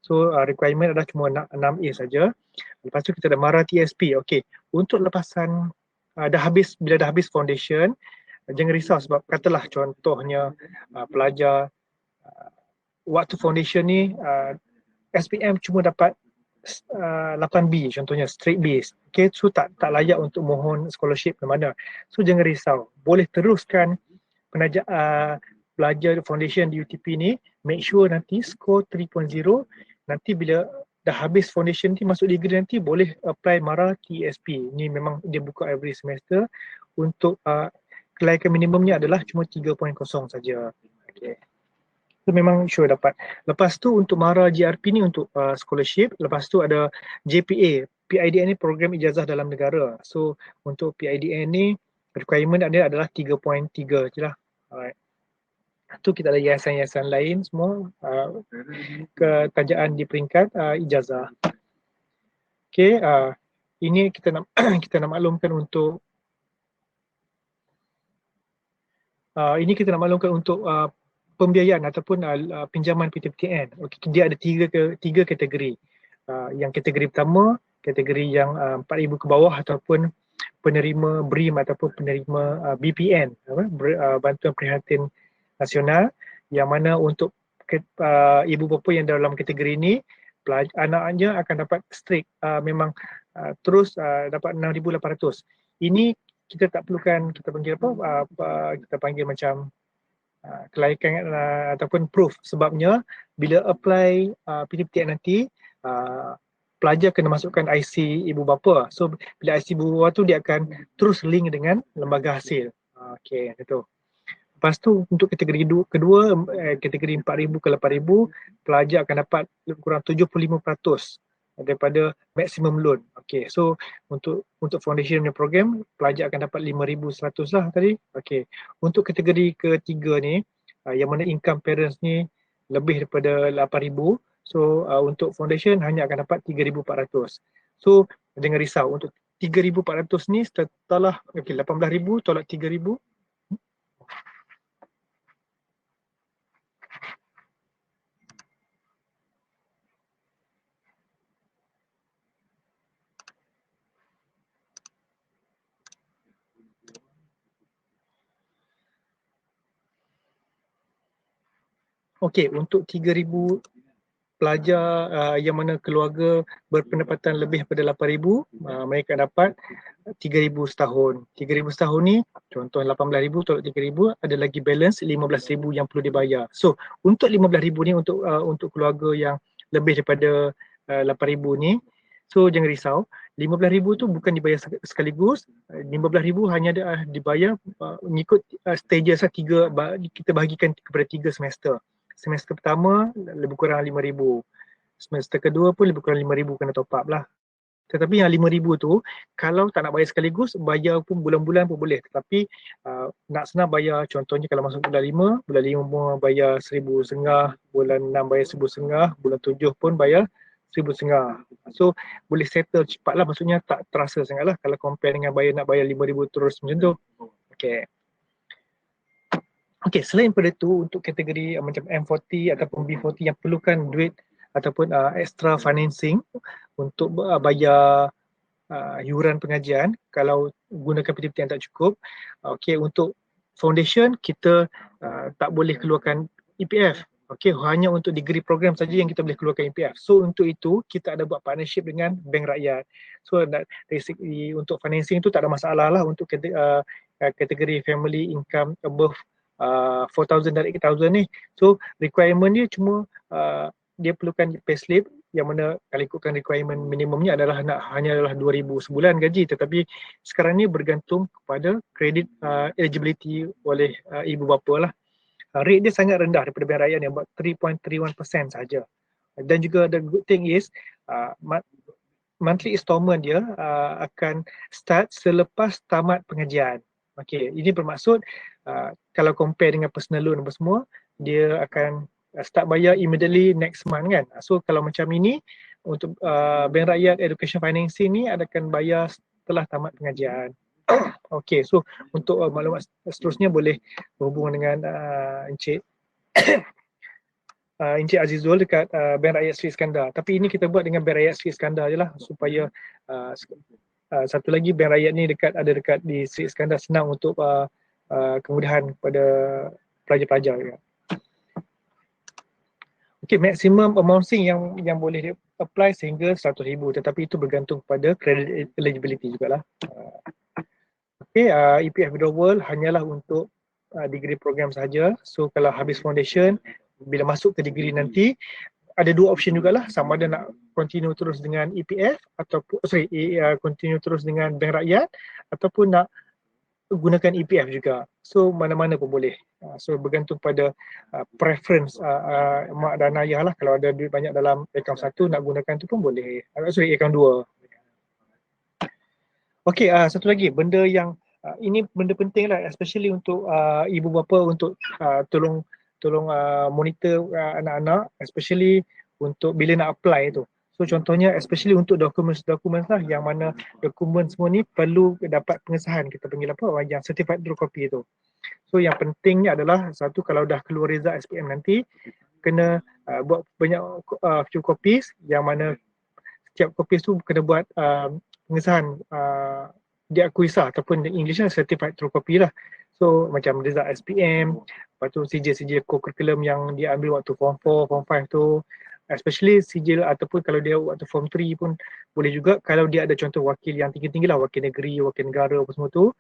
So requirement adalah cuma 6A saja. Lepas tu kita ada MARA TSP. Okey, untuk lepasan bila dah habis foundation, jangan risau sebab katalah contohnya pelajar waktu foundation ni SPM cuma dapat 8B contohnya, straight B. Okay, so tak layak untuk mohon scholarship ke mana. So jangan risau, boleh teruskan belajar foundation di UTP ni. Make sure nanti score 3.0, nanti bila dah habis foundation ni masuk degree nanti boleh apply MARA TSP. Ni memang dia buka every semester untuk kelaikan minimumnya adalah cuma 3.0 saja. Okay. So memang sure dapat. Lepas tu untuk MARA GRP ni untuk scholarship. Lepas tu ada JPA. PIDN ni program ijazah dalam negara. So untuk PIDN ni requirement dia adalah 3.3 je lah. Alright. Tu kita ada yayasan-yayasan lain semua ketajaan di peringkat ijazah. Okay, ini kita nak kita nak maklumkan untuk pembiayaan ataupun pinjaman PTPTN. Okay, dia ada tiga kategori. Yang kategori pertama, kategori yang 4,000 ke bawah ataupun penerima BRIM ataupun penerima BPN, Bantuan Prihatin Nasional, yang mana untuk ibu bapa yang dalam kategori ini, anaknya akan dapat straight memang terus dapat 6,800. Ini kita tak perlukan, kita panggil kita panggil macam kelaikan ataupun proof. Sebabnya bila apply PTPTN nanti, pelajar kena masukkan IC ibu bapa. So bila IC ibu bapa tu dia akan terus link dengan lembaga hasil. Okey, itu. Lepas tu untuk kategori kedua, kategori 4,000 ke 8,000, pelajar akan dapat lebih kurang 75% daripada maksimum loan. Okey, so untuk foundation punya program, pelajar akan dapat 5,100 lah tadi. Okey, untuk kategori ketiga ni, yang mana income parents ni lebih daripada 8,000, so untuk foundation hanya akan dapat 3,400. So jangan risau, untuk 3,400 ni setelah 18,000 tolak 3,000. Okey, untuk 3,000 pelajar yang mana keluarga berpendapatan lebih daripada 8,000, mereka dapat 3,000 setahun. 3,000 setahun ni, contoh 18,000 tolak 3,000, ada lagi balance 15,000 yang perlu dibayar. So, untuk 15,000 ni untuk keluarga yang lebih daripada 8,000 ni, so jangan risau, 15,000 tu bukan dibayar sekaligus. 15,000 hanya dibayar mengikut stages lah, kita bahagikan kepada 3 semester. Semester pertama lebih kurang 5,000. Semester kedua pun lebih kurang 5,000 kena top up lah. Tetapi yang 5,000 tu, kalau tak nak bayar sekaligus, bayar pun bulan-bulan pun boleh. Tetapi nak senang bayar, contohnya kalau masuk bulan 5 bayar 1,500, bulan 6 bayar 1,500, bulan 7 pun bayar 1,500. So boleh settle cepat lah, maksudnya tak terasa sangat lah kalau compare dengan nak bayar 5,000 terus macam tu. Okay. Okey, selain pada tu, untuk kategori macam M40 ataupun B40 yang perlukan duit ataupun extra financing untuk bayar yuran pengajian kalau gunakan PTPTN tak cukup. Okey, untuk foundation kita tak boleh keluarkan EPF. Okey, hanya untuk degree program saja yang kita boleh keluarkan EPF. So untuk itu kita ada buat partnership dengan Bank Rakyat. So basically untuk financing tu tak ada masalah lah untuk kategori family income above 4,000 dan 8,000 ni. So requirement dia cuma dia perlukan payslip, yang mana kalau ikutkan requirement minimumnya hanyalah 2,000 sebulan gaji, tetapi sekarang ni bergantung kepada credit eligibility oleh ibu bapa lah. Rate dia sangat rendah daripada Bank Rakyat ni, about 3.31% saja. Dan juga the good thing is monthly installment dia akan start selepas tamat pengajian. Okey, ini bermaksud kalau compare dengan personal loan apa semua, dia akan start bayar immediately next month kan. So kalau macam ini, untuk Bank Rakyat Education Financing ni akan bayar setelah tamat pengajian. Okey, so untuk maklumat seterusnya boleh berhubung dengan Encik Encik Azizul dekat Bank Rakyat Sri Iskandar. Tapi ini kita buat dengan Bank Rakyat Sri Iskandar je lah, supaya satu lagi Bank Rakyat ni ada dekat di Sri Iskandar, senang untuk kemudahan kepada pelajar-pelajar juga. Okey, maksimum amounting yang boleh apply sehingga 100,000, tetapi itu bergantung kepada credit eligibility jugalah. Okey, EPF withdrawal hanyalah untuk degree program sahaja. So kalau habis foundation, bila masuk ke degree nanti, ada dua option jugalah, sama ada nak continue terus dengan EPF ataupun continue terus dengan Bank Rakyat, ataupun nak gunakan EPF juga. So mana-mana pun boleh. So bergantung pada preference mak dan ayah lah. Kalau ada duit banyak dalam akaun satu nak gunakan tu pun boleh. Sorry, akaun dua. Okey, satu lagi benda yang ini benda penting lah, especially untuk ibu bapa untuk tolong monitor anak-anak, especially untuk bila nak apply tu. So contohnya especially untuk dokumen lah, yang mana dokumen semua ni perlu dapat pengesahan, kita panggil apa, yang certified true copy tu. So yang pentingnya adalah satu, kalau dah keluar result SPM nanti kena buat banyak few copies, yang mana setiap copies tu kena buat pengesahan diakuisah ataupun Englishnya certified true copy lah. So macam result SPM, lepas tu sijil-sijil co-curriculum yang dia ambil waktu form 4, form 5 tu, especially sijil ataupun kalau dia waktu form 3 pun boleh juga. Kalau dia ada contoh wakil yang tinggi-tinggi lah, wakil negeri, wakil negara apa semua tu,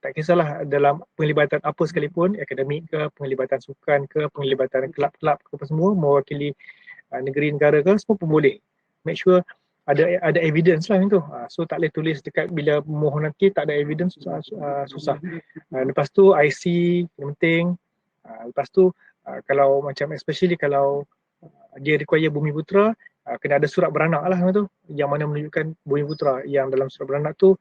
tak kisahlah dalam penglibatan apa sekalipun, akademik ke, penglibatan sukan ke, penglibatan kelab-kelab ke apa semua, mewakili negeri negara ke, semua pun boleh. Make sure ada evidence lah itu. So tak boleh tulis dekat bila mohon nanti tak ada evidence, susah. Lepas tu IC yang penting. Lepas tu kalau macam especially kalau dia require Bumiputra, kena ada surat beranak lah tu, yang mana menunjukkan Bumiputra, yang dalam surat beranak tu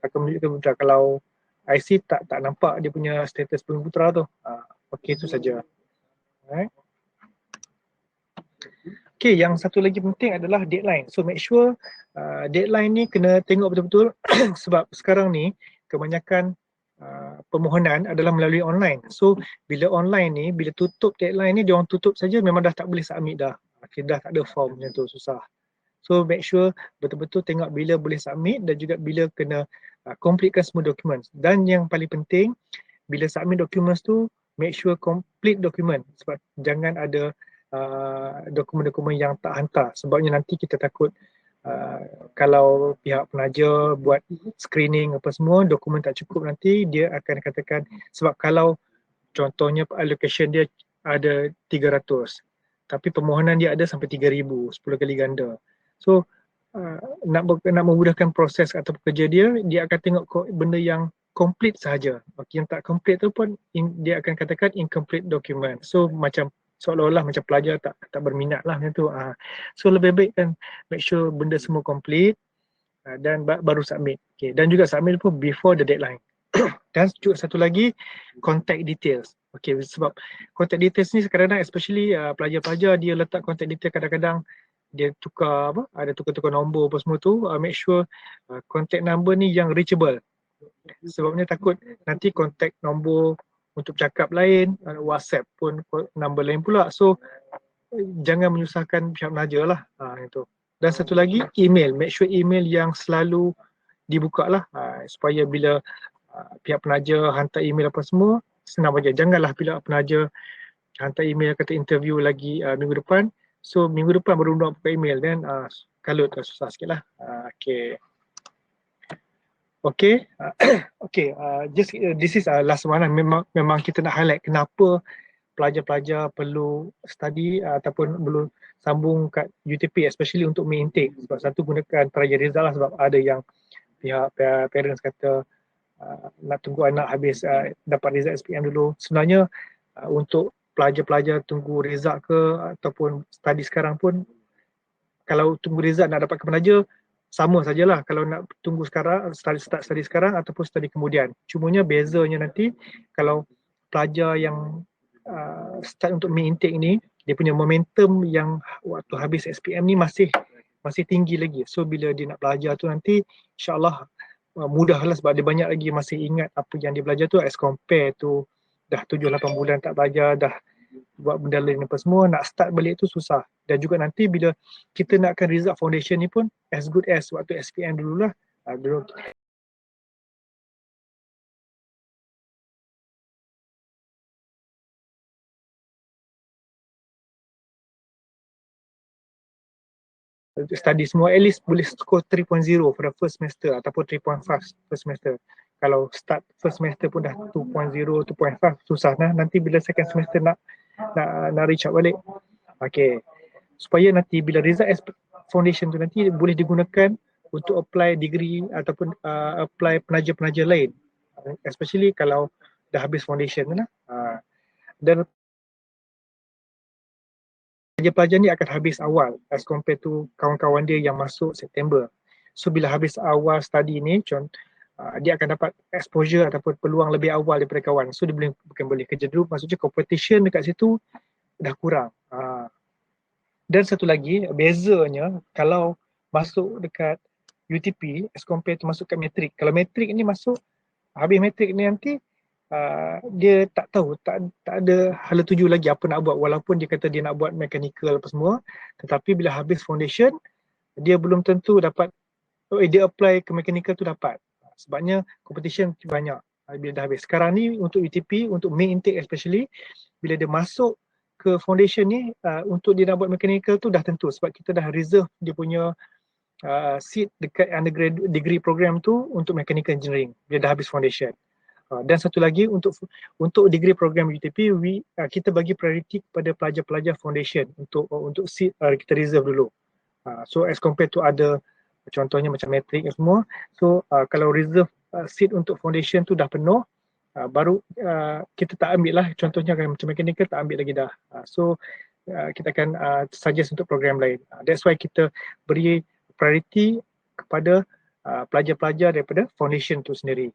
akan menunjukkan Bumiputra. Kalau IC tak nampak dia punya status Bumiputra tu. Okey, itu saja. Alright. Okay, yang satu lagi penting adalah deadline. So make sure deadline ni kena tengok betul-betul sebab sekarang ni kebanyakan permohonan adalah melalui online. So bila online ni, bila tutup deadline ni, dia orang tutup saja memang dah tak boleh submit dah. Okay, dah tak ada form macam tu, susah. So make sure betul-betul tengok bila boleh submit dan juga bila kena completekan semua dokumen. Dan yang paling penting, bila submit dokumen tu, make sure complete dokumen sebab jangan ada dokumen-dokumen yang tak hantar. Sebabnya nanti kita takut kalau pihak penaja buat screening apa semua, dokumen tak cukup, nanti dia akan katakan, sebab kalau contohnya allocation dia ada 300 tapi permohonan dia ada sampai 3,000, 10 kali ganda. So nak memudahkan proses atau kerja dia akan tengok benda yang complete sahaja. Yang tak complete tu pun dia akan katakan incomplete document. So macam seolah-olah macam pelajar tak berminat lah macam tu. So lebih baik kan make sure benda semua complete dan baru submit. Okay. Dan juga submit pun before the deadline. Dan juga satu lagi, contact details. Okay, sebab contact details ni kadang-kadang especially pelajar-pelajar dia letak contact detail, kadang-kadang dia tukar ada tukar-tukar nombor apa semua tu. Make sure contact number ni yang reachable. Sebabnya takut nanti contact nombor untuk cakap lain, WhatsApp pun nombor lain pula. So jangan menyusahkan pihak penaja lah. Itu. Dan satu lagi, email. Make sure email yang selalu dibuka lah, supaya bila pihak penaja hantar email apa semua, senang saja. Janganlah bila penaja hantar email kata interview lagi minggu depan, so minggu depan baru nak buka email, dan kalut susah sikit lah. Okay, just this is last one lah. Memang kita nak highlight kenapa pelajar-pelajar perlu study ataupun perlu sambung kat UTP, especially untuk main intake. Sebab satu, gunakan trial result lah, sebab ada yang pihak parents kata nak tunggu anak habis dapat result SPM dulu. Sebenarnya untuk pelajar-pelajar tunggu result ke ataupun study sekarang pun, kalau tunggu result nak dapat ke penaja, sama sajalah kalau nak tunggu sekarang, start study sekarang ataupun study kemudian. Cumanya bezanya nanti kalau pelajar yang start untuk main intake ni, dia punya momentum yang waktu habis SPM ni masih tinggi lagi. So bila dia nak belajar tu nanti insyaAllah mudahlah, sebab dia banyak lagi masih ingat apa yang dia belajar tu as compare tu dah 7-8 bulan tak belajar, dah buat benda lain apa semua, nak start balik tu susah. Dan juga nanti bila kita nakkan result foundation ni pun as good as waktu SPM dululah. Dulu study semua at least boleh score 3.0 for the first semester ataupun 3.5 first semester. Kalau start first semester pun dah 2.0, 2.5, susah nah. Nanti bila second semester nak reach out balik. Okay, supaya nanti bila result foundation tu nanti boleh digunakan untuk apply degree ataupun apply penaja-penaja lain. especially kalau dah habis foundation lah. Dan pelajar-pelajar ni akan habis awal as compared to kawan-kawan dia yang masuk September. So bila habis awal study ni, dia akan dapat exposure ataupun peluang lebih awal daripada kawan. So dia bukan boleh kerja dulu, maksudnya competition dekat situ dah kurang. Dan satu lagi, bezanya kalau masuk dekat UTP as compared to masuk kat matrik. Kalau matrik ni masuk, habis matrik ni nanti dia tak tahu, tak ada hala tuju lagi apa nak buat, walaupun dia kata dia nak buat mechanical apa semua, tetapi bila habis foundation dia belum tentu dapat, dia apply ke mechanical tu dapat, sebabnya competition banyak bila dah habis. Sekarang ni untuk UTP, untuk main intake especially, bila dia masuk ke foundation ni, untuk dia nak buat mechanical tu dah tentu, sebab kita dah reserve dia punya seat dekat undergraduate degree program tu untuk mechanical engineering bila dah habis foundation. Dan satu lagi untuk degree program UTP, kita bagi priority kepada pelajar-pelajar foundation untuk seat kita reserve dulu. So as compared to other, contohnya macam matrik dan semua, so kalau reserve seat untuk foundation tu dah penuh, baru kita tak ambil lah, contohnya macam mechanical tak ambil lagi dah. So kita akan suggest untuk program lain. That's why kita beri priority kepada pelajar-pelajar daripada foundation tu sendiri.